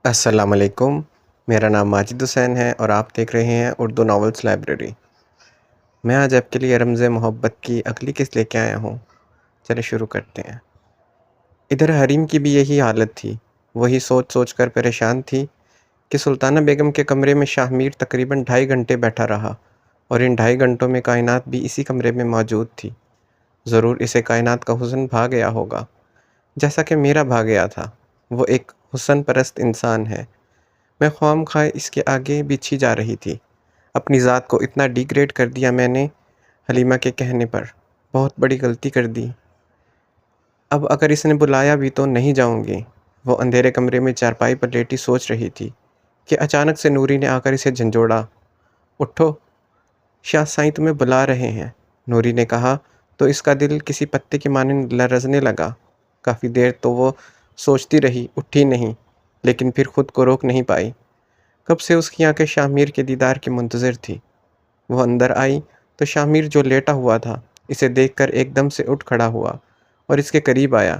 السلام علیکم۔ میرا نام ماجد حسین ہے اور آپ دیکھ رہے ہیں اردو ناولز لائبریری۔ میں آج آپ کے لیے رمز محبت کی اگلی قسط لے کے آیا ہوں۔ چلے شروع کرتے ہیں۔ ادھر حریم کی بھی یہی حالت تھی۔ وہی سوچ سوچ کر پریشان تھی کہ سلطانہ بیگم کے کمرے میں شاہ میر تقریباً 2.5 گھنٹے بیٹھا رہا اور ان 2.5 گھنٹوں میں کائنات بھی اسی کمرے میں موجود تھی۔ ضرور اسے کائنات کا حسن بھا گیا ہوگا، جیسا کہ میرا بھا گیا تھا۔ وہ ایک حسن پرست انسان ہے۔ میں خواہ مخواہ اس کے آگے بچھی جا رہی تھی۔ اپنی ذات کو اتنا ڈیگریڈ کر دیا میں نے حلیمہ کے کہنے پر۔ بہت بڑی غلطی کر دی۔ اب اگر اس نے بلایا بھی تو نہیں جاؤں گی۔ وہ اندھیرے کمرے میں چارپائی پر لیٹی سوچ رہی تھی کہ اچانک سے نوری نے آ کر اسے جھنجھوڑا۔ اٹھو، شاہ سائیں تمہیں بلا رہے ہیں۔ نوری نے کہا تو اس کا دل کسی پتے کی مانند لرزنے لگا۔ کافی دیر تو وہ سوچتی رہی، اٹھی نہیں، لیکن پھر خود کو روک نہیں پائی۔ کب سے اس کی آنکھیں شاہ میر کے دیدار کی منتظر تھی۔ وہ اندر آئی تو شاہ میر جو لیٹا ہوا تھا اسے دیکھ کر ایک دم سے اٹھ کھڑا ہوا اور اس کے قریب آیا۔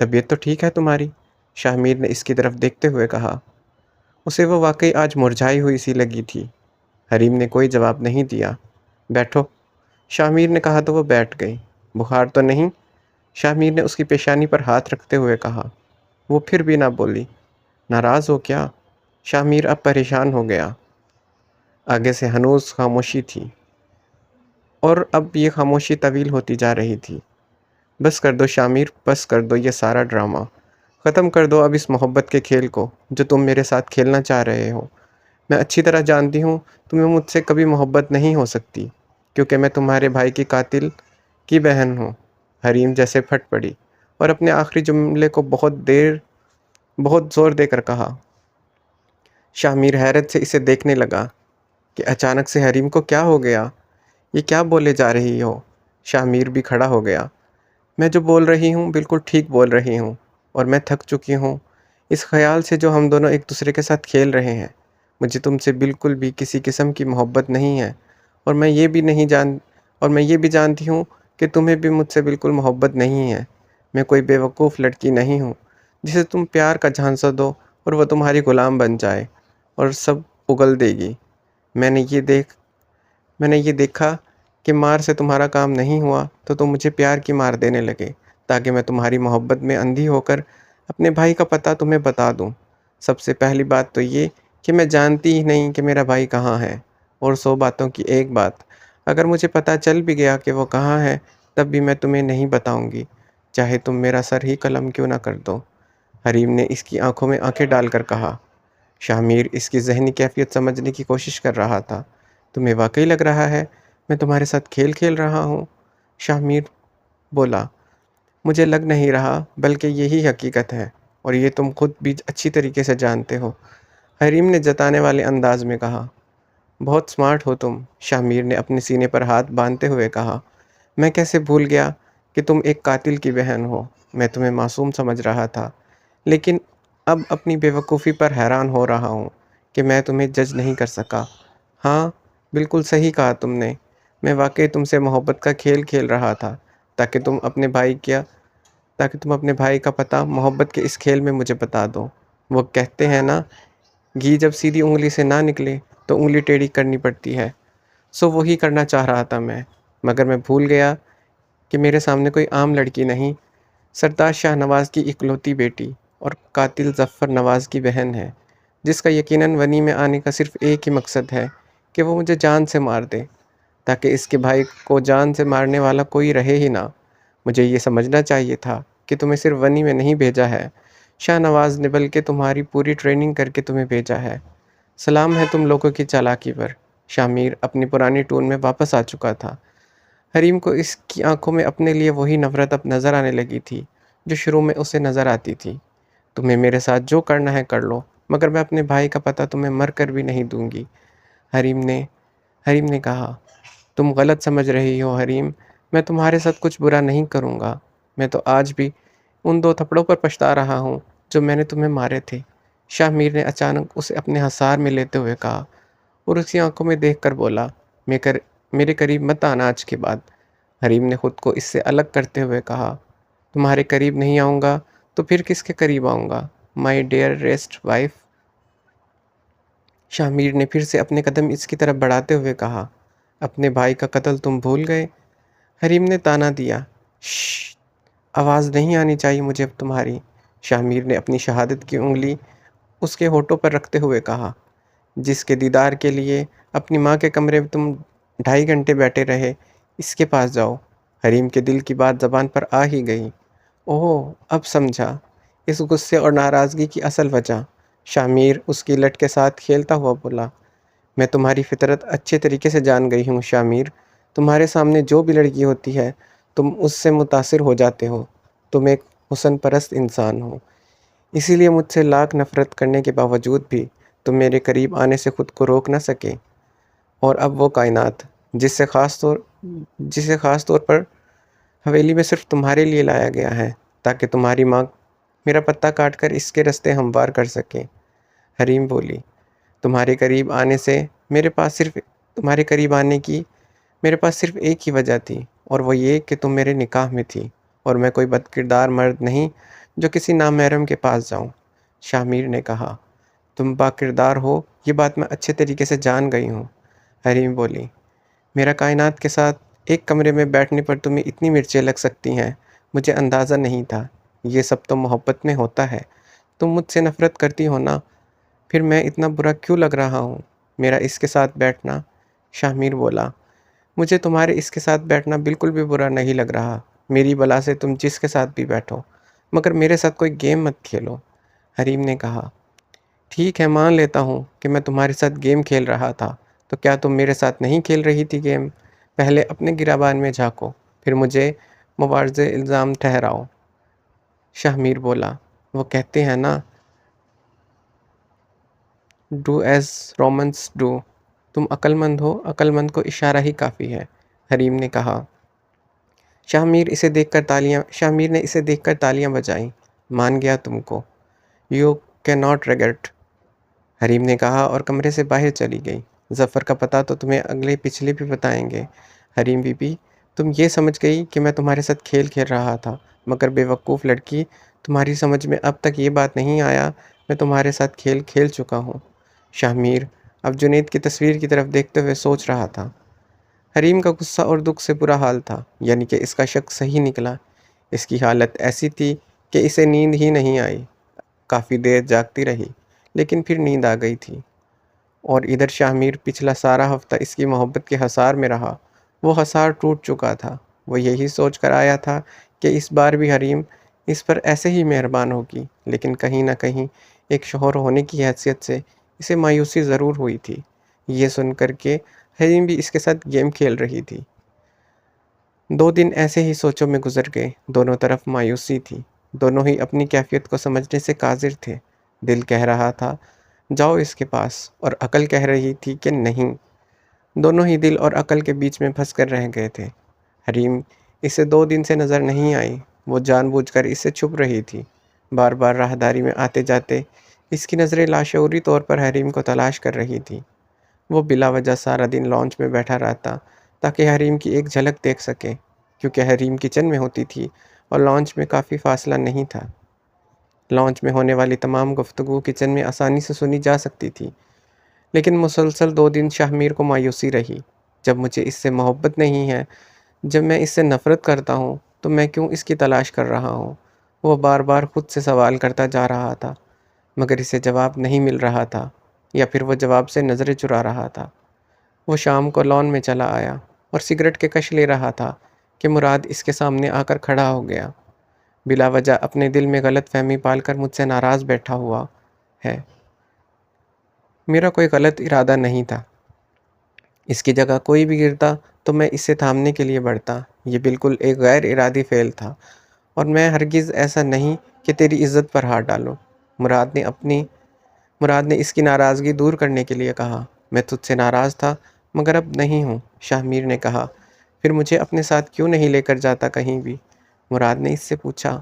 طبیعت تو ٹھیک ہے تمہاری؟ شاہ میر نے اس کی طرف دیکھتے ہوئے کہا۔ اسے وہ واقعی آج مرجھائی ہوئی سی لگی تھی۔ حریم نے کوئی جواب نہیں دیا۔ بیٹھو، شاہ میر نے کہا تو وہ بیٹھ گئی۔ بخار تو نہیں؟ شاہ میر نے اس کی پیشانی پر ہاتھ رکھتے ہوئے کہا۔ وہ پھر بھی نہ بولی۔ ناراض ہو کیا؟ شاہ میر اب پریشان ہو گیا۔ آگے سے ہنوز خاموشی تھی اور اب یہ خاموشی طویل ہوتی جا رہی تھی۔ بس کر دو شاہ میر، بس کر دو یہ سارا ڈرامہ۔ ختم کر دو اب اس محبت کے کھیل کو جو تم میرے ساتھ کھیلنا چاہ رہے ہو۔ میں اچھی طرح جانتی ہوں تمہیں مجھ سے کبھی محبت نہیں ہو سکتی، کیونکہ میں تمہارے بھائی کی قاتل کی بہن ہوں۔ حریم جیسے پھٹ پڑی اور اپنے آخری جملے کو بہت زور دے کر کہا۔ شاہ میر حیرت سے اسے دیکھنے لگا کہ اچانک سے حریم کو کیا ہو گیا؟ یہ کیا بولے جا رہی ہو؟ شاہ میر بھی کھڑا ہو گیا۔ میں جو بول رہی ہوں بالکل ٹھیک بول رہی ہوں، اور میں تھک چکی ہوں اس خیال سے جو ہم دونوں ایک دوسرے کے ساتھ کھیل رہے ہیں۔ مجھے تم سے بالکل بھی کسی قسم کی محبت نہیں ہے، اور میں یہ بھی جانتی ہوں کہ تمہیں بھی مجھ سے بالکل محبت نہیں ہے۔ میں کوئی بیوقوف لڑکی نہیں ہوں جسے تم پیار کا جھانسہ دو اور وہ تمہاری غلام بن جائے اور سب اگل دے گی۔ میں نے یہ دیکھا کہ مار سے تمہارا کام نہیں ہوا تو تم مجھے پیار کی مار دینے لگے تاکہ میں تمہاری محبت میں اندھی ہو کر اپنے بھائی کا پتہ تمہیں بتا دوں۔ سب سے پہلی بات تو یہ کہ میں جانتی ہی نہیں کہ میرا بھائی کہاں ہے، اور 100 باتوں کی ایک بات، اگر مجھے پتہ چل بھی گیا کہ وہ کہاں ہے تب بھی میں تمہیں نہیں بتاؤں گی، چاہے تم میرا سر ہی قلم کیوں نہ کر دو۔ حریم نے اس کی آنکھوں میں آنکھیں ڈال کر کہا۔ شاہ میر اس کی ذہنی کیفیت سمجھنے کی کوشش کر رہا تھا۔ تمہیں واقعی لگ رہا ہے میں تمہارے ساتھ کھیل کھیل رہا ہوں؟ شاہ میر بولا۔ مجھے لگ نہیں رہا، بلکہ یہی حقیقت ہے، اور یہ تم خود بھی اچھی طریقے سے جانتے ہو، حریم نے جتانے والے انداز میں کہا۔ بہت سمارٹ ہو تم، شاہ میر نے اپنے سینے پر ہاتھ باندھتے ہوئے کہا۔ میں کیسے بھول گیا کہ تم ایک قاتل کی بہن ہو۔ میں تمہیں معصوم سمجھ رہا تھا، لیکن اب اپنی بے وقوفی پر حیران ہو رہا ہوں کہ میں تمہیں جج نہیں کر سکا۔ ہاں، بالکل صحیح کہا تم نے، میں واقعی تم سے محبت کا کھیل کھیل رہا تھا تاکہ تم اپنے بھائی کا پتہ محبت کے اس کھیل میں مجھے بتا دو۔ وہ کہتے ہیں نا، گھی جب سیدھی انگلی سے نہ نکلے تو انگلی ٹیڑھی کرنی پڑتی ہے، سو وہی کرنا چاہ رہا تھا میں، مگر میں بھول گیا کہ میرے سامنے کوئی عام لڑکی نہیں، سردار شاہ نواز کی اکلوتی بیٹی اور قاتل ظفر نواز کی بہن ہے، جس کا یقیناً ونی میں آنے کا صرف ایک ہی مقصد ہے کہ وہ مجھے جان سے مار دے تاکہ اس کے بھائی کو جان سے مارنے والا کوئی رہے ہی نہ۔ مجھے یہ سمجھنا چاہیے تھا کہ تمہیں صرف ونی میں نہیں بھیجا ہے شاہ نواز نے، بلکہ تمہاری پوری ٹریننگ کر کے تمہیں بھیجا ہے۔ سلام ہے تم لوگوں کی چالاکی پر۔ شاہ میر اپنی پرانی ٹون میں واپس آ چکا تھا۔ حریم کو اس کی آنکھوں میں اپنے لیے وہی نفرت اب نظر آنے لگی تھی جو شروع میں اسے نظر آتی تھی۔ تمہیں میرے ساتھ جو کرنا ہے کر لو، مگر میں اپنے بھائی کا پتہ تمہیں مر کر بھی نہیں دوں گی، حریم نے کہا۔ تم غلط سمجھ رہی ہو حریم، میں تمہارے ساتھ کچھ برا نہیں کروں گا۔ میں تو آج بھی ان 2 تھپڑوں پر پچھتا رہا ہوں جو میں نے تمہیں مارے تھے، شاہ میر نے اچانک اسے اپنے حصار میں لیتے ہوئے کہا اور اس کی آنکھوں میں دیکھ کر بولا۔ میرے قریب مت آنا آج کے بعد۔ حریم نے خود کو اس سے الگ کرتے ہوئے کہا۔ تمہارے قریب نہیں آؤں گا تو پھر کس کے قریب آؤں گا؟ My dear rest wife. Shah Mir نے پھر سے اپنے قدم اس کی طرف بڑھاتے ہوئے کہا، اپنے بھائی کا قتل تم بھول گئے؟ حریم نے تانا دیا، شش، آواز نہیں آنی چاہیے مجھے اب تمہاری۔ شاہ میر نے اپنی شہادت کی انگلی اس کے ہونٹوں پر رکھتے ہوئے کہا، جس کے دیدار کے لیے اپنی ماں کے کمرے میں تم 2.5 گھنٹے بیٹھے رہے، اس کے پاس جاؤ۔ حریم کے دل کی بات زبان پر آ ہی گئی۔ اوہ، اب سمجھا اس غصے اور ناراضگی کی اصل وجہ۔ شاہ میر اس کی لٹ کے ساتھ کھیلتا ہوا بولا، میں تمہاری فطرت اچھے طریقے سے جان گئی ہوں شاہ میر۔ تمہارے سامنے جو بھی لڑکی ہوتی ہے تم اس سے متاثر ہو جاتے ہو۔ تم ایک حسن پرست انسان ہو، اسی لیے مجھ سے لاکھ نفرت کرنے کے باوجود بھی تم میرے قریب آنے سے خود کو روک نہ سکے۔ اور اب وہ کائنات جسے خاص طور پر حویلی میں صرف تمہارے لیے لایا گیا ہے تاکہ تمہاری ماں میرا پتہ کاٹ کر اس کے رستے ہموار کر سکے۔ حریم بولی، تمہارے قریب آنے سے تمہارے قریب آنے کی میرے پاس صرف ایک ہی وجہ تھی، اور وہ یہ کہ تم میرے نکاح میں تھی، اور میں کوئی بد کردار مرد نہیں جو کسی نامحرم کے پاس جاؤں۔ شاہ میر نے کہا، تم با کردار ہو یہ بات میں اچھے طریقے سے جان گئی ہوں۔ حریم بولی، میرا کائنات کے ساتھ ایک کمرے میں بیٹھنے پر تمہیں اتنی مرچیں لگ سکتی ہیں، مجھے اندازہ نہیں تھا۔ یہ سب تو محبت میں ہوتا ہے۔ تم مجھ سے نفرت کرتی ہو نا، پھر میں اتنا برا کیوں لگ رہا ہوں میرا اس کے ساتھ بیٹھنا؟ شاہ میر بولا، مجھے تمہارے اس کے ساتھ بیٹھنا بالکل بھی برا نہیں لگ رہا۔ میری بلا سے تم جس کے ساتھ بھی بیٹھو، مگر میرے ساتھ کوئی گیم مت کھیلو۔ حریم نے کہا، ٹھیک ہے، مان لیتا ہوں کہ میں تمہارے ساتھ گیم کھیل رہا تھا، تو کیا تم میرے ساتھ نہیں کھیل رہی تھی گیم؟ پہلے اپنے گریبان میں جھانکو، پھر مجھے مواضع الزام ٹھہراؤ۔ شاہ میر بولا، وہ کہتے ہیں نا، ڈو ایز رومنس ڈو۔ تم عقل مند ہو، عقل مند کو اشارہ ہی کافی ہے۔ حریم نے کہا۔ شاہ میر نے اسے دیکھ کر تالیاں بجائیں، مان گیا تم کو، یو کین ناٹ ریگریٹ، حریم نے کہا اور کمرے سے باہر چلی گئی۔ ظفر کا پتہ تو تمہیں اگلے پچھلے بھی بتائیں گے۔ حریم بی بی، تم یہ سمجھ گئی کہ میں تمہارے ساتھ کھیل کھیل رہا تھا، مگر بے وقوف لڑکی، تمہاری سمجھ میں اب تک یہ بات نہیں آیا میں تمہارے ساتھ کھیل کھیل چکا ہوں۔ شاہ میر اب جنید کی تصویر کی طرف دیکھتے ہوئے سوچ رہا تھا۔ حریم کا غصہ اور دکھ سے برا حال تھا، یعنی کہ اس کا شک صحیح نکلا۔ اس کی حالت ایسی تھی کہ اسے نیند ہی نہیں آئی، کافی دیر جاگتی رہی، لیکن پھر نیند آ گئی تھی۔ اور ادھر شاہ میر پچھلا سارا ہفتہ اس کی محبت کے حصار میں رہا۔ وہ حصار ٹوٹ چکا تھا۔ وہ یہی سوچ کر آیا تھا کہ اس بار بھی حریم اس پر ایسے ہی مہربان ہوگی، لیکن کہیں نہ کہیں ایک شوہر ہونے کی حیثیت سے اسے مایوسی ضرور ہوئی تھی۔ یہ سن کر کہ حریم بھی اس کے ساتھ گیم کھیل رہی تھی۔ 2 دن ایسے ہی سوچوں میں گزر گئے۔ دونوں طرف مایوسی تھی، دونوں ہی اپنی کیفیت کو سمجھنے سے قاصر تھے۔ دل کہہ رہا تھا جاؤ اس کے پاس، اور عقل کہہ رہی تھی کہ نہیں۔ دونوں ہی دل اور عقل کے بیچ میں پھنس کر رہ گئے تھے۔ حریم اسے 2 دن سے نظر نہیں آئی، وہ جان بوجھ کر اس سے چھپ رہی تھی۔ بار بار راہداری میں آتے جاتے اس کی نظریں لاشعوری طور پر حریم کو تلاش کر رہی تھی۔ وہ بلا وجہ سارا دن لانچ میں بیٹھا رہتا تاکہ حریم کی ایک جھلک دیکھ سکے، کیونکہ حریم کچن میں ہوتی تھی اور لانچ میں کافی فاصلہ نہیں تھا۔ لانچ میں ہونے والی تمام گفتگو کچن میں آسانی سے سنی جا سکتی تھی۔ لیکن مسلسل 2 دن شاہ میر کو مایوسی رہی۔ جب مجھے اس سے محبت نہیں ہے، جب میں اس سے نفرت کرتا ہوں، تو میں کیوں اس کی تلاش کر رہا ہوں؟ وہ بار بار خود سے سوال کرتا جا رہا تھا، مگر اسے جواب نہیں مل رہا تھا، یا پھر وہ جواب سے نظریں چرا رہا تھا۔ وہ شام کو لان میں چلا آیا اور سگریٹ کے کش لے رہا تھا کہ مراد اس کے سامنے آ کر کھڑا ہو گیا۔ بلا وجہ اپنے دل میں غلط فہمی پال کر مجھ سے ناراض بیٹھا ہوا ہے۔ میرا کوئی غلط ارادہ نہیں تھا۔ اس کی جگہ کوئی بھی گرتا تو میں اسے تھامنے کے لیے بڑھتا۔ یہ بالکل ایک غیر ارادی فعل تھا، اور میں ہرگز ایسا نہیں کہ تیری عزت پر ہاتھ ڈالوں۔ مراد نے اس کی ناراضگی دور کرنے کے لیے کہا، میں تجھ سے ناراض تھا، مگر اب نہیں ہوں۔ شاہ میر نے کہا، پھر مجھے اپنے ساتھ کیوں نہیں لے کر جاتا کہیں بھی؟ مراد نے اس سے پوچھا،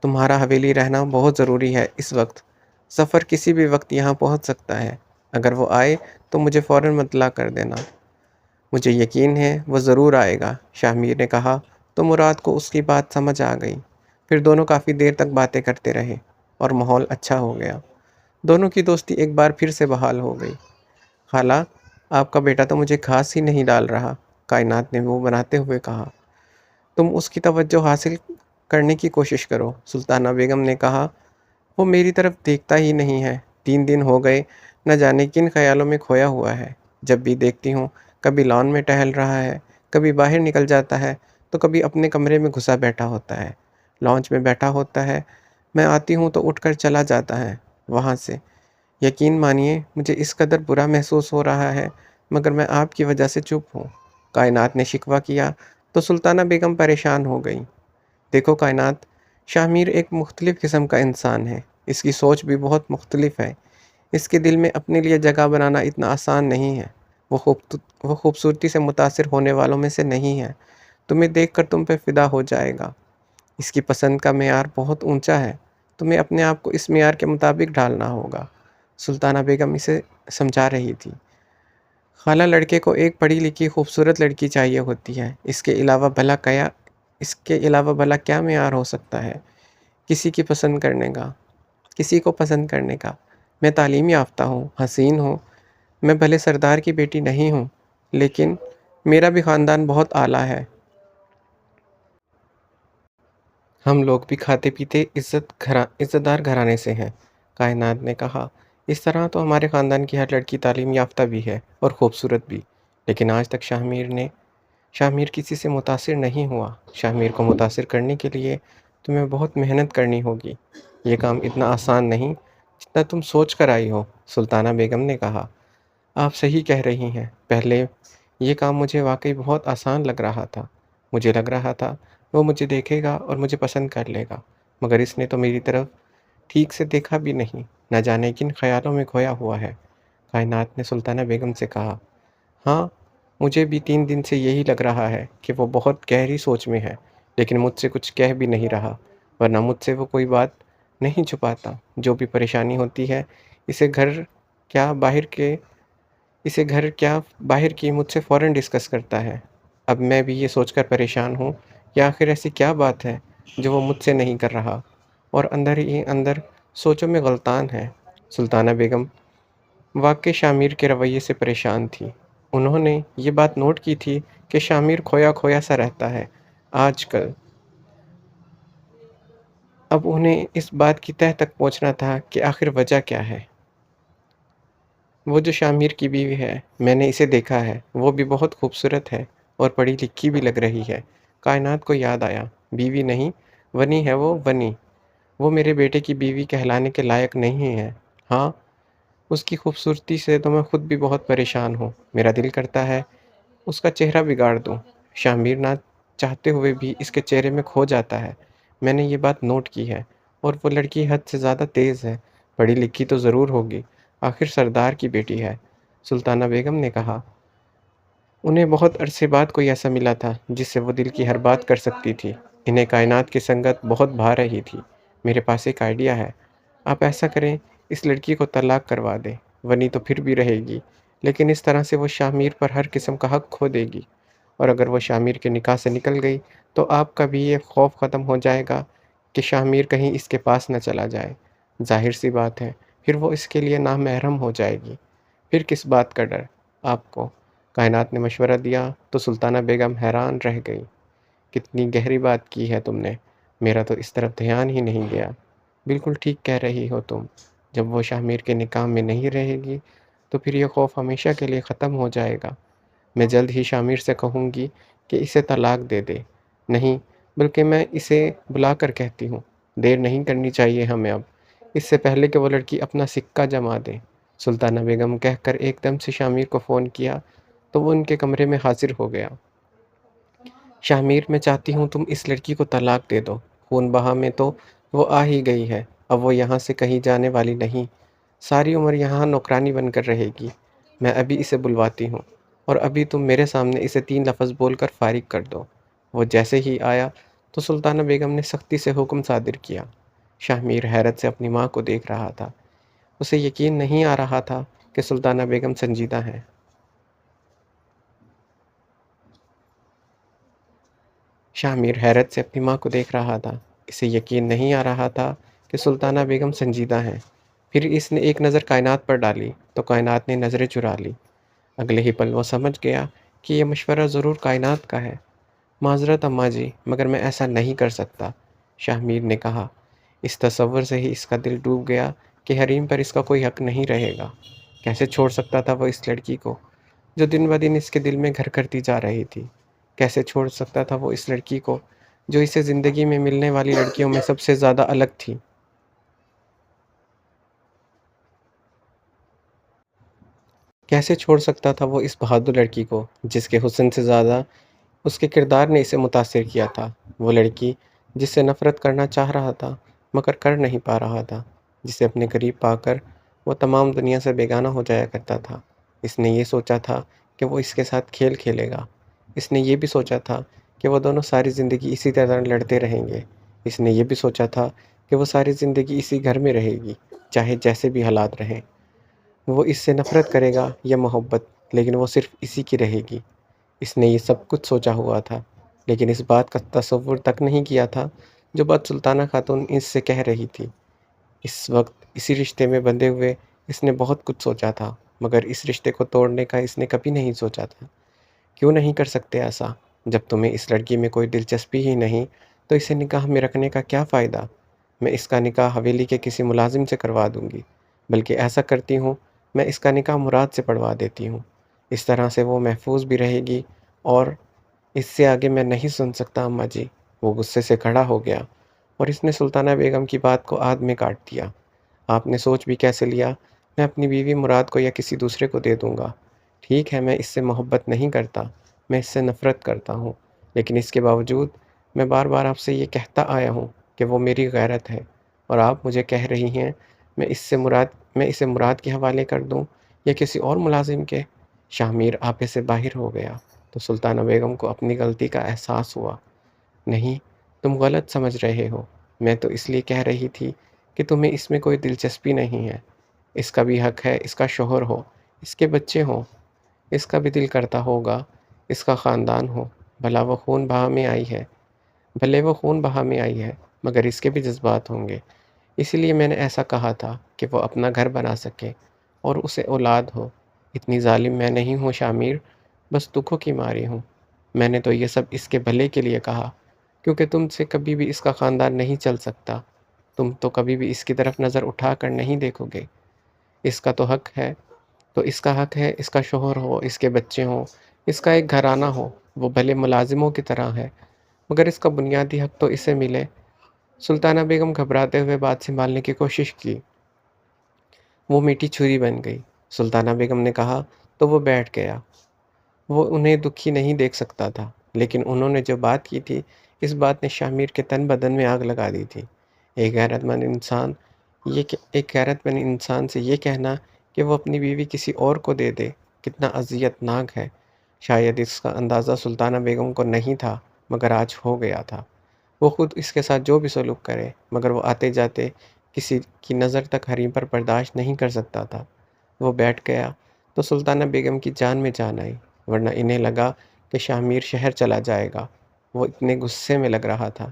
تمہارا حویلی رہنا بہت ضروری ہے اس وقت۔ ظفر کسی بھی وقت یہاں پہنچ سکتا ہے۔ اگر وہ آئے تو مجھے فوراً مطلع کر دینا۔ مجھے یقین ہے وہ ضرور آئے گا، شاہ میر نے کہا تو مراد کو اس کی بات سمجھ آ گئی۔ پھر دونوں کافی دیر تک باتیں کرتے رہے۔ اور ماحول اچھا ہو گیا۔ دونوں کی دوستی ایک بار پھر سے بحال ہو گئی۔ خالہ، آپ کا بیٹا تو مجھے گھاس ہی نہیں ڈال رہا، کائنات نے منہ بناتے ہوئے کہا۔ تم اس کی توجہ حاصل کرنے کی کوشش کرو، سلطانہ بیگم نے کہا۔ وہ میری طرف دیکھتا ہی نہیں ہے۔ 3 دن ہو گئے، نہ جانے کن خیالوں میں کھویا ہوا ہے۔ جب بھی دیکھتی ہوں، کبھی لان میں ٹہل رہا ہے، کبھی باہر نکل جاتا ہے، تو کبھی اپنے کمرے میں گھسا بیٹھا ہوتا ہے، لانچ میں بیٹھا ہوتا ہے۔ میں آتی ہوں تو اٹھ کر چلا جاتا ہے وہاں سے۔ یقین مانیے مجھے اس قدر برا محسوس ہو رہا ہے، مگر میں آپ کی وجہ سے چپ ہوں۔ کائنات نے شکوہ کیا تو سلطانہ بیگم پریشان ہو گئی۔ دیکھو کائنات، شاہ میر ایک مختلف قسم کا انسان ہے۔ اس کی سوچ بھی بہت مختلف ہے۔ اس کے دل میں اپنے لیے جگہ بنانا اتنا آسان نہیں ہے۔ وہ خوبصورتی سے متاثر ہونے والوں میں سے نہیں ہے۔ تمہیں دیکھ کر تم پہ فدا ہو جائے گا۔ اس کی پسند کا معیار بہت اونچا ہے۔ تمہیں اپنے آپ کو اس معیار کے مطابق ڈھالنا ہوگا، سلطانہ بیگم اسے سمجھا رہی تھی۔ خالہ، لڑکے کو ایک پڑھی لکھی خوبصورت لڑکی چاہیے ہوتی ہے۔ اس کے علاوہ بھلا کیا معیار ہو سکتا ہے کسی کو پسند کرنے کا؟ میں تعلیم یافتہ ہوں، حسین ہوں، میں بھلے سردار کی بیٹی نہیں ہوں، لیکن میرا بھی خاندان بہت اعلیٰ ہے۔ ہم لوگ بھی کھاتے پیتے عزت دار گھرانے سے ہیں، کائنات نے کہا۔ اس طرح تو ہمارے خاندان کی ہر لڑکی تعلیم یافتہ بھی ہے اور خوبصورت بھی، لیکن آج تک شاہ میر کسی سے متاثر نہیں ہوا۔ شاہ میر کو متاثر کرنے کے لیے تمہیں بہت محنت کرنی ہوگی۔ یہ کام اتنا آسان نہیں جتنا تم سوچ کر آئی ہو، سلطانہ بیگم نے کہا۔ آپ صحیح کہہ رہی ہیں۔ پہلے یہ کام مجھے واقعی بہت آسان لگ رہا تھا۔ مجھے لگ رہا تھا وہ مجھے دیکھے گا اور مجھے پسند کر لے گا، مگر اس نے تو میری طرف ٹھیک سے دیکھا بھی نہیں، نہ جانے کن خیالوں میں کھویا ہوا ہے، کائنات نے سلطانہ بیگم سے کہا۔ ہاں، مجھے بھی 3 دن سے یہی لگ رہا ہے کہ وہ بہت گہری سوچ میں ہے، لیکن مجھ سے کچھ کہہ بھی نہیں رہا، ورنہ مجھ سے وہ کوئی بات نہیں چھپاتا۔ جو بھی پریشانی ہوتی ہے، اسے گھر کیا باہر کی مجھ سے فوراً ڈسکس کرتا ہے۔ اب میں بھی یہ سوچ کر پریشان ہوں کہ آخر ایسی کیا بات ہے جو وہ مجھ سے نہیں کر رہا، اور اندر ہی اندر سوچوں میں غلطان ہے۔ سلطانہ بیگم واقعی شاہ میر کے رویے سے پریشان تھی۔ انہوں نے یہ بات نوٹ کی تھی کہ شاہ میر کھویا کھویا سا رہتا ہے آج کل۔ اب انہیں اس بات کی تہہ تک پہنچنا تھا کہ آخر وجہ کیا ہے۔ وہ جو شاہ میر کی بیوی ہے، میں نے اسے دیکھا ہے، وہ بھی بہت خوبصورت ہے اور پڑھی لکھی بھی لگ رہی ہے۔ کائنات کو یاد آیا، بیوی نہیں، ونی ہے وہ، ونی۔ وہ میرے بیٹے کی بیوی کہلانے کے لائق نہیں ہے۔ ہاں، اس کی خوبصورتی سے تو میں خود بھی بہت پریشان ہوں۔ میرا دل کرتا ہے اس کا چہرہ بگاڑ دوں۔ شاہ میر نہ چاہتے ہوئے بھی اس کے چہرے میں کھو جاتا ہے۔ میں نے یہ بات نوٹ کی ہے، اور وہ لڑکی حد سے زیادہ تیز ہے، پڑھی لکھی تو ضرور ہوگی، آخر سردار کی بیٹی ہے، سلطانہ بیگم نے کہا۔ انہیں بہت عرصے بعد کوئی ایسا ملا تھا جس سے وہ دل کی ہر بات کر سکتی تھی۔ انہیں کائنات کی سنگت بہت بھا رہی تھی۔ میرے پاس ایک آئیڈیا ہے۔ آپ ایسا کریں، اس لڑکی کو طلاق کروا دیں، ونی تو پھر بھی رہے گی، لیکن اس طرح سے وہ شاہ میر پر ہر قسم کا حق کھو دے گی، اور اگر وہ شاہ میر کے نکاح سے نکل گئی تو آپ کا بھی یہ خوف ختم ہو جائے گا کہ شاہ میر کہیں اس کے پاس نہ چلا جائے۔ ظاہر سی بات ہے، پھر وہ اس کے لیے نامحرم ہو جائے گی۔ پھر کس بات کا ڈر آپ کو؟ کائنات نے مشورہ دیا تو سلطانہ بیگم حیران رہ گئی۔ کتنی گہری بات کی ہے تم نے، میرا تو اس طرف دھیان ہی نہیں گیا۔ بالکل ٹھیک کہہ رہی ہو تم۔ جب وہ شاہ میر کے نکاح میں نہیں رہے گی تو پھر یہ خوف ہمیشہ کے لیے ختم ہو جائے گا۔ میں جلد ہی شاہ میر سے کہوں گی کہ اسے طلاق دے دے۔ نہیں، بلکہ میں اسے بلا کر کہتی ہوں، دیر نہیں کرنی چاہیے ہمیں اب، اس سے پہلے کہ وہ لڑکی اپنا سکہ جما دے۔ سلطانہ بیگم کہہ کر ایک دم سے شاہ میر کو فون کیا تو وہ ان کے کمرے میں حاضر ہو گیا۔ شاہ میر، میں چاہتی ہوں تم اس لڑکی کو طلاق دے دو۔ خون بہا میں تو وہ آ ہی گئی ہے، اب وہ یہاں سے کہیں جانے والی نہیں، ساری عمر یہاں نوکرانی بن کر رہے گی۔ میں ابھی اسے بلواتی ہوں، اور ابھی تم میرے سامنے اسے 3 لفظ بول کر فارغ کر دو۔ وہ جیسے ہی آیا تو سلطانہ بیگم نے سختی سے حکم صادر کیا۔ شاہ میر حیرت سے اپنی ماں کو دیکھ رہا تھا۔ اسے یقین نہیں آ رہا تھا کہ سلطانہ بیگم سنجیدہ ہیں۔ شاہ میر حیرت سے اپنی ماں کو دیکھ رہا تھا۔ اسے یقین نہیں آ رہا تھا کہ سلطانہ بیگم سنجیدہ ہیں۔ پھر اس نے ایک نظر کائنات پر ڈالی تو کائنات نے نظریں چرا لی۔ اگلے ہی پل وہ سمجھ گیا کہ یہ مشورہ ضرور کائنات کا ہے۔ معذرت اماں جی، مگر میں ایسا نہیں کر سکتا، شاہ میر نے کہا۔ اس تصور سے ہی اس کا دل ڈوب گیا کہ حریم پر اس کا کوئی حق نہیں رہے گا۔ کیسے چھوڑ سکتا تھا وہ اس لڑکی کو جو دن بدن اس کے دل میں گھر کرتی جا رہی تھی؟ کیسے چھوڑ سکتا تھا وہ اس لڑکی کو جو اسے زندگی میں ملنے والی لڑکیوں میں سب سے زیادہ الگ تھی؟ کیسے چھوڑ سکتا تھا وہ اس بہادر لڑکی کو جس کے حسن سے زیادہ اس کے کردار نے اسے متاثر کیا تھا؟ وہ لڑکی جس سے نفرت کرنا چاہ رہا تھا مگر کر نہیں پا رہا تھا، جسے اپنے قریب پا کر وہ تمام دنیا سے بیگانہ ہو جایا کرتا تھا۔ اس نے یہ سوچا تھا کہ وہ اس کے ساتھ کھیل کھیلے گا۔ اس نے یہ بھی سوچا تھا کہ وہ دونوں ساری زندگی اسی طرح لڑتے رہیں گے۔ اس نے یہ بھی سوچا تھا کہ وہ ساری زندگی اسی گھر میں رہے گی، چاہے جیسے بھی حالات رہیں۔ وہ اس سے نفرت کرے گا یا محبت، لیکن وہ صرف اسی کی رہے گی۔ اس نے یہ سب کچھ سوچا ہوا تھا، لیکن اس بات کا تصور تک نہیں کیا تھا جو بات سلطانہ خاتون اس سے کہہ رہی تھی۔ اس وقت اسی رشتے میں بندھے ہوئے اس نے بہت کچھ سوچا تھا، مگر اس رشتے کو توڑنے کا اس نے کبھی نہیں سوچا تھا۔ کیوں نہیں کر سکتے ایسا؟ جب تمہیں اس لڑکی میں کوئی دلچسپی ہی نہیں تو اسے نکاح میں رکھنے کا کیا فائدہ؟ میں اس کا نکاح حویلی کے کسی ملازم سے کروا دوں گی، بلکہ ایسا کرتی ہوں میں اس کا نکاح مراد سے پڑھوا دیتی ہوں۔ اس طرح سے وہ محفوظ بھی رہے گی، اور اس سے آگے میں نہیں سن سکتا اماں جی۔ وہ غصے سے کھڑا ہو گیا اور اس نے سلطانہ بیگم کی بات کو آدھ میں کاٹ دیا۔ آپ نے سوچ بھی کیسے لیا؟ میں اپنی بیوی مراد کو یا کسی دوسرے کو دے دوں گا؟ ٹھیک ہے، میں اس سے محبت نہیں کرتا، میں اس سے نفرت کرتا ہوں، لیکن اس کے باوجود میں بار بار آپ سے یہ کہتا آیا ہوں کہ وہ میری غیرت ہے، اور آپ مجھے کہہ رہی ہیں میں اسے مراد کے حوالے کر دوں یا کسی اور ملازم کے؟ شاہ میر آپے سے باہر ہو گیا تو سلطانہ بیگم کو اپنی غلطی کا احساس ہوا۔ نہیں، تم غلط سمجھ رہے ہو، میں تو اس لیے کہہ رہی تھی کہ تمہیں اس میں کوئی دلچسپی نہیں ہے۔ اس کا بھی حق ہے، اس کا شوہر ہو، اس کے بچے ہوں، اس کا بھی دل کرتا ہوگا اس کا خاندان ہو۔ بھلا وہ خون بہا میں آئی ہے بھلے وہ خون بہا میں آئی ہے، مگر اس کے بھی جذبات ہوں گے۔ اسی لیے میں نے ایسا کہا تھا کہ وہ اپنا گھر بنا سکے اور اسے اولاد ہو۔ اتنی ظالم میں نہیں ہوں شاہ میر، بس دکھوں کی ماری ہوں۔ میں نے تو یہ سب اس کے بھلے کے لیے کہا، کیونکہ تم سے کبھی بھی اس کا خاندان نہیں چل سکتا۔ تم تو کبھی بھی اس کی طرف نظر اٹھا کر نہیں دیکھو گے۔ اس کا تو حق ہے تو اس کا حق ہے، اس کا شوہر ہو، اس کے بچے ہوں، اس کا ایک گھرانہ ہو۔ وہ بھلے ملازموں کی طرح ہے، مگر اس کا بنیادی حق تو اسے ملے۔ سلطانہ بیگم گھبراتے ہوئے بات سنبھالنے کی کوشش کی۔ وہ میٹھی چھری بن گئی۔ سلطانہ بیگم نے کہا تو وہ بیٹھ گیا۔ وہ انہیں دکھی نہیں دیکھ سکتا تھا، لیکن انہوں نے جو بات کی تھی، اس بات نے شاہ میر کے تن بدن میں آگ لگا دی تھی۔ ایک غیرت مند انسان سے یہ کہنا کہ وہ اپنی بیوی کسی اور کو دے دے، کتنا اذیت ناک ہے۔ شاید اس کا اندازہ سلطانہ بیگم کو نہیں تھا، مگر آج ہو گیا تھا۔ وہ خود اس کے ساتھ جو بھی سلوک کرے، مگر وہ آتے جاتے کسی کی نظر تک حریم پر برداشت نہیں کر سکتا تھا۔ وہ بیٹھ گیا تو سلطانہ بیگم کی جان میں جان آئی، ورنہ انہیں لگا کہ شاہ میر شہر چلا جائے گا۔ وہ اتنے غصے میں لگ رہا تھا۔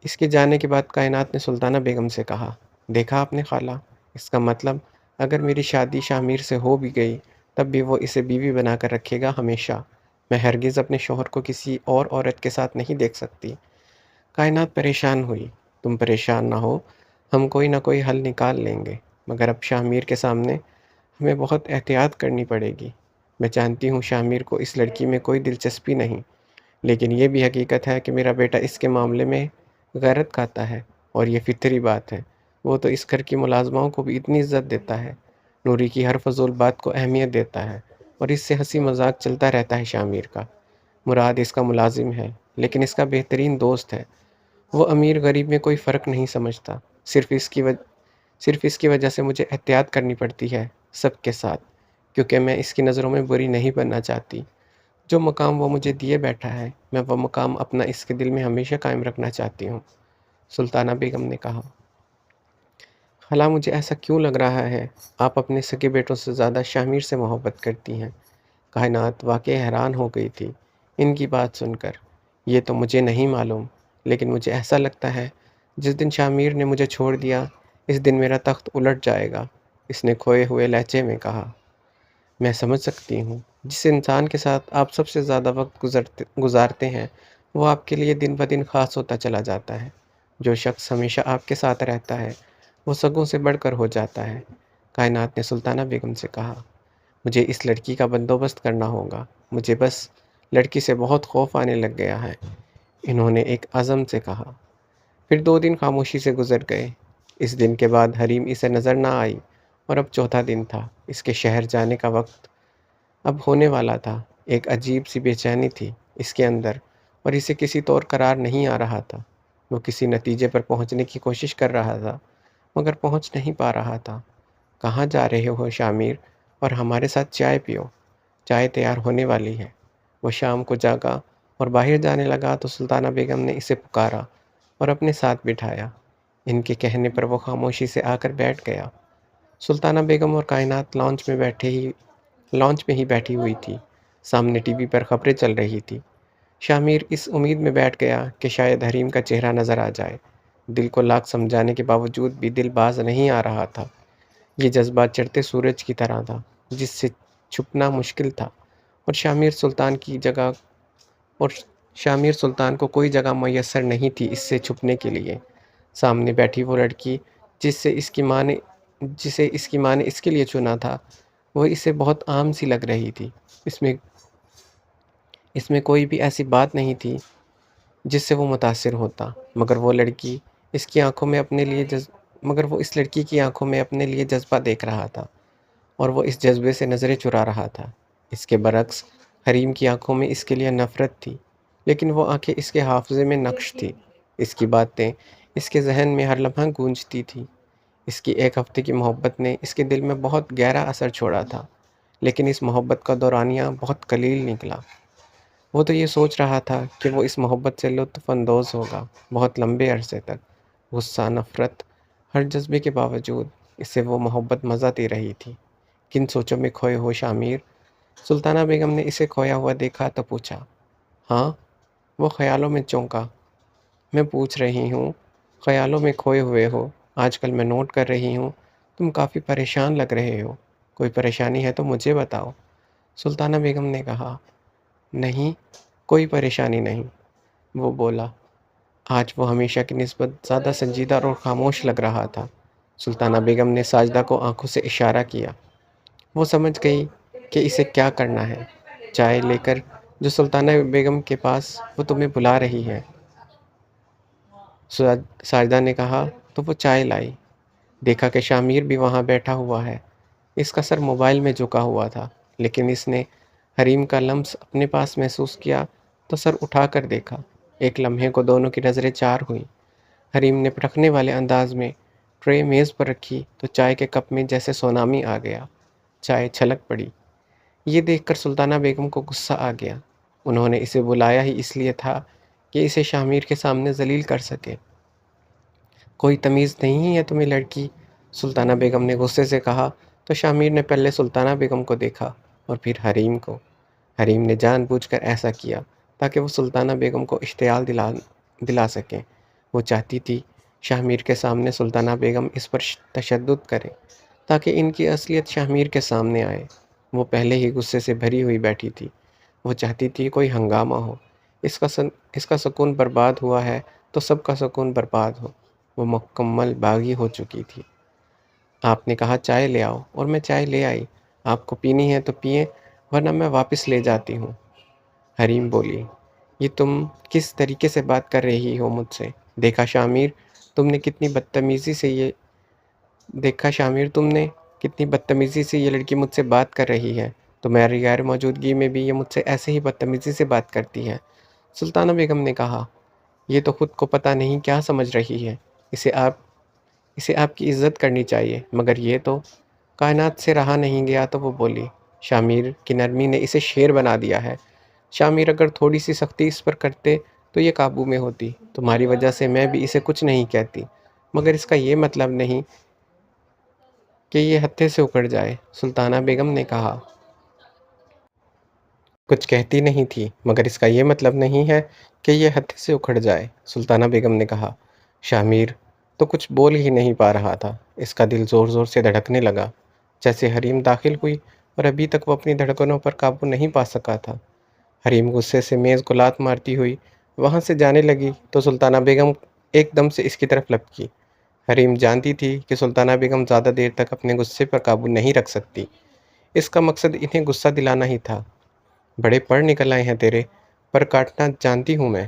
اس کے جانے کے بعد کائنات نے سلطانہ بیگم سے کہا، دیکھا آپ نے خالہ، اس کا مطلب اگر میری شادی شاہ میر سے ہو بھی گئی تب بھی وہ اسے بیوی بنا کر رکھے گا ہمیشہ۔ میں ہرگز اپنے شوہر کو کسی اور عورت کے ساتھ نہیں دیکھ سکتی۔ کائنات پریشان ہوئی۔ تم پریشان نہ ہو، ہم کوئی نہ کوئی حل نکال لیں گے، مگر اب شاہ میر کے سامنے ہمیں بہت احتیاط کرنی پڑے گی۔ میں جانتی ہوں شاہ میر کو اس لڑکی میں کوئی دلچسپی نہیں، لیکن یہ بھی حقیقت ہے کہ میرا بیٹا اس کے معاملے میں غیرت کھاتا ہے، اور یہ فطری بات ہے۔ وہ تو اس گھر کی ملازماؤں کو بھی اتنی عزت دیتا ہے، نوری کی ہر فضول بات کو اہمیت دیتا ہے، اور اس سے ہنسی مذاق چلتا رہتا ہے شاہ میر کا۔ مراد اس کا ملازم ہے، لیکن اس کا بہترین دوست ہے۔ وہ امیر غریب میں کوئی فرق نہیں سمجھتا۔ صرف اس کی وجہ سے مجھے احتیاط کرنی پڑتی ہے سب کے ساتھ، کیونکہ میں اس کی نظروں میں بری نہیں بننا چاہتی۔ جو مقام وہ مجھے دیے بیٹھا ہے، میں وہ مقام اپنا اس کے دل میں ہمیشہ قائم رکھنا چاہتی ہوں۔ سلطانہ بیگم نے کہا، خالہ مجھے ایسا کیوں لگ رہا ہے؟ آپ اپنے سگے بیٹوں سے زیادہ شاہ میر سے محبت کرتی ہیں۔ کائنات واقعی حیران ہو گئی تھی ان کی بات سن کر۔ یہ تو مجھے نہیں معلوم، لیکن مجھے ایسا لگتا ہے جس دن شامیر نے مجھے چھوڑ دیا اس دن میرا تخت الٹ جائے گا، اس نے کھوئے ہوئے لہجے میں کہا۔ میں سمجھ سکتی ہوں، جس انسان کے ساتھ آپ سب سے زیادہ وقت گزارتے ہیں وہ آپ کے لیے دن بدن خاص ہوتا چلا جاتا ہے۔ جو شخص ہمیشہ آپ کے ساتھ رہتا ہے وہ سگوں سے بڑھ کر ہو جاتا ہے، کائنات نے سلطانہ بیگم سے کہا۔ مجھے اس لڑکی کا بندوبست کرنا ہوگا، مجھے بس لڑکی سے بہت خوف آنے لگ گیا ہے، انہوں نے ایک عزم سے کہا۔ پھر 2 دن خاموشی سے گزر گئے۔ اس دن کے بعد حریم اسے نظر نہ آئی اور اب چوتھا دن تھا۔ اس کے شہر جانے کا وقت اب ہونے والا تھا۔ ایک عجیب سی بے چینی تھی اس کے اندر اور اسے کسی طور قرار نہیں آ رہا تھا۔ وہ کسی نتیجے پر پہنچنے کی کوشش کر رہا تھا مگر پہنچ نہیں پا رہا تھا۔ کہاں جا رہے ہو شامیر؟ اور ہمارے ساتھ چائے پیو، چائے تیار ہونے والی ہے۔ وہ شام کو جاگا اور باہر جانے لگا تو سلطانہ بیگم نے اسے پکارا اور اپنے ساتھ بٹھایا۔ ان کے کہنے پر وہ خاموشی سے آ کر بیٹھ گیا۔ سلطانہ بیگم اور کائنات لانچ میں ہی بیٹھی ہوئی تھی۔ سامنے ٹی وی پر خبریں چل رہی تھی۔ شامیر اس امید میں بیٹھ گیا کہ شاید حریم کا چہرہ نظر آ جائے۔ دل کو لاکھ سمجھانے کے باوجود بھی دل باز نہیں آ رہا تھا۔ یہ جذبات چڑھتے سورج کی طرح تھا جس سے چھپنا مشکل تھا، اور شامیر سلطان کو کوئی جگہ میسر نہیں تھی اس سے چھپنے کے لیے۔ سامنے بیٹھی وہ لڑکی جسے اس کی ماں نے اس کے لیے چنا تھا، وہ اسے بہت عام سی لگ رہی تھی۔ اس میں کوئی بھی ایسی بات نہیں تھی جس سے وہ متاثر ہوتا، مگر وہ اس لڑکی کی آنکھوں میں اپنے لیے جذبہ دیکھ رہا تھا اور وہ اس جذبے سے نظریں چرا رہا تھا۔ اس کے برعکس حریم کی آنکھوں میں اس کے لیے نفرت تھی، لیکن وہ آنکھیں اس کے حافظے میں نقش تھی۔ اس کی باتیں اس کے ذہن میں ہر لمحہ گونجتی تھی۔ اس کی 1 ہفتے کی محبت نے اس کے دل میں بہت گہرا اثر چھوڑا تھا، لیکن اس محبت کا دورانیہ بہت قلیل نکلا۔ وہ تو یہ سوچ رہا تھا کہ وہ اس محبت سے لطف اندوز ہوگا بہت لمبے عرصے تک۔ غصہ، نفرت، ہر جذبے کے باوجود اسے وہ محبت مزہ دے رہی تھی۔ کن سوچوں میں کھوئے ہو شامیر؟ سلطانہ بیگم نے اسے کھویا ہوا دیکھا تو پوچھا۔ ہاں؟ وہ خیالوں میں چونکا۔ میں پوچھ رہی ہوں، خیالوں میں کھوئے ہوئے ہو؟ آج کل میں نوٹ کر رہی ہوں تم کافی پریشان لگ رہے ہو، کوئی پریشانی ہے تو مجھے بتاؤ۔ سلطانہ بیگم نے کہا۔ نہیں، کوئی پریشانی نہیں، وہ بولا۔ آج وہ ہمیشہ کی نسبت زیادہ سنجیدہ اور خاموش لگ رہا تھا۔ سلطانہ بیگم نے ساجدہ کو آنکھوں سے اشارہ کیا۔ وہ سمجھ گئی کہ اسے کیا کرنا ہے۔ چائے لے کر جو سلطانہ بیگم کے پاس، وہ تمہیں بلا رہی ہے، ساجدہ نے کہا تو وہ چائے لائی۔ دیکھا کہ شامیر بھی وہاں بیٹھا ہوا ہے۔ اس کا سر موبائل میں جھکا ہوا تھا، لیکن اس نے حریم کا لمس اپنے پاس محسوس کیا تو سر اٹھا کر دیکھا۔ ایک لمحے کو دونوں کی نظریں چار ہوئیں۔ حریم نے پرکھنے والے انداز میں ٹرے میز پر رکھی تو چائے کے کپ میں جیسے سونامی آ گیا، چائے چھلک پڑی۔ یہ دیکھ کر سلطانہ بیگم کو غصہ آ گیا۔ انہوں نے اسے بلایا ہی اس لیے تھا کہ اسے شامیر کے سامنے ذلیل کر سکے۔ کوئی تمیز نہیں ہے تمہیں لڑکی؟ سلطانہ بیگم نے غصے سے کہا تو شامیر نے پہلے سلطانہ بیگم کو دیکھا اور پھر حریم کو۔ حریم نے جان بوجھ کر ایسا کیا تاکہ وہ سلطانہ بیگم کو اشتعال دلا سکیں۔ وہ چاہتی تھی شامیر کے سامنے سلطانہ بیگم اس پر تشدد کرے تاکہ ان کی اصلیت شامیر کے سامنے آئے۔ وہ پہلے ہی غصے سے بھری ہوئی بیٹھی تھی۔ وہ چاہتی تھی کوئی ہنگامہ ہو، اس کا سکون برباد ہوا ہے تو سب کا سکون برباد ہو۔ وہ مکمل باغی ہو چکی تھی۔ آپ نے کہا چائے لے آؤ اور میں چائے لے آئی۔ آپ کو پینی ہے تو پئیں ورنہ میں واپس لے جاتی ہوں۔ حریم بولی۔ یہ تم کس طریقے سے بات کر رہی ہو مجھ سے؟ دیکھا شامیر تم نے کتنی بدتمیزی سے یہ لڑکی مجھ سے بات کر رہی ہے، تو میری غیر موجودگی میں بھی یہ مجھ سے ایسے ہی بدتمیزی سے بات کرتی ہے۔ سلطانہ بیگم نے کہا۔ یہ تو خود کو پتہ نہیں کیا سمجھ رہی ہے، اسے آپ کی عزت کرنی چاہیے، مگر یہ تو کائنات سے رہا نہیں گیا تو وہ بولی۔ شامیر کی نرمی نے اسے شیر بنا دیا ہے۔ شامیر اگر تھوڑی سی سختی اس پر کرتے تو یہ قابو میں ہوتی۔ تمہاری وجہ سے میں بھی اسے کچھ نہیں کہتی، مگر اس کا یہ مطلب نہیں کہ یہ ہتھے سے اکھڑ جائے، سلطانہ بیگم نے کہا۔ کچھ کہتی نہیں تھی، مگر اس کا یہ مطلب نہیں ہے کہ یہ ہتھے سے اکھڑ جائے، سلطانہ بیگم نے کہا۔ شامیر تو کچھ بول ہی نہیں پا رہا تھا۔ اس کا دل زور زور سے دھڑکنے لگا، جیسے حریم داخل ہوئی اور ابھی تک وہ اپنی دھڑکنوں پر قابو نہیں پا سکا تھا۔ حریم غصے سے میز کو لات مارتی ہوئی وہاں سے جانے لگی تو سلطانہ بیگم ایک دم سے اس کی طرف لپکی۔ حریم جانتی تھی کہ سلطانہ بیگم زیادہ دیر تک اپنے غصے پر قابو نہیں رکھ سکتی۔ اس کا مقصد انہیں غصہ دلانا ہی تھا۔ بڑے پڑھ نکل آئے ہیں تیرے، پر کاٹنا جانتی ہوں میں۔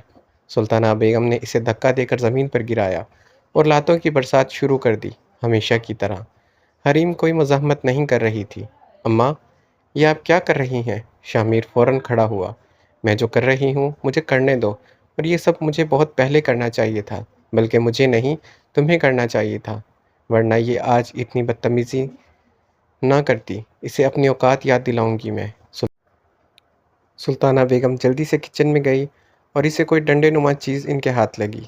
سلطانہ بیگم نے اسے دھکا دے کر زمین پر گرایا اور لاتوں کی برسات شروع کر دی، ہمیشہ کی طرح۔ حریم کوئی مزاحمت نہیں کر رہی تھی۔ اماں، یہ آپ کیا کر رہی ہیں؟ شامیر فوراً کھڑا ہوا۔ میں جو کر رہی ہوں مجھے کرنے دو، اور یہ سب مجھے بہت پہلے کرنا چاہیے تھا، بلکہ مجھے نہیں تمہیں کرنا چاہیے تھا، ورنہ یہ آج اتنی بدتمیزی نہ کرتی۔ اسے اپنی اوقات یاد دلاؤں گی میں۔ سلطانہ بیگم جلدی سے کچن میں گئی اور اسے کوئی ڈنڈے نما چیز ان کے ہاتھ لگی۔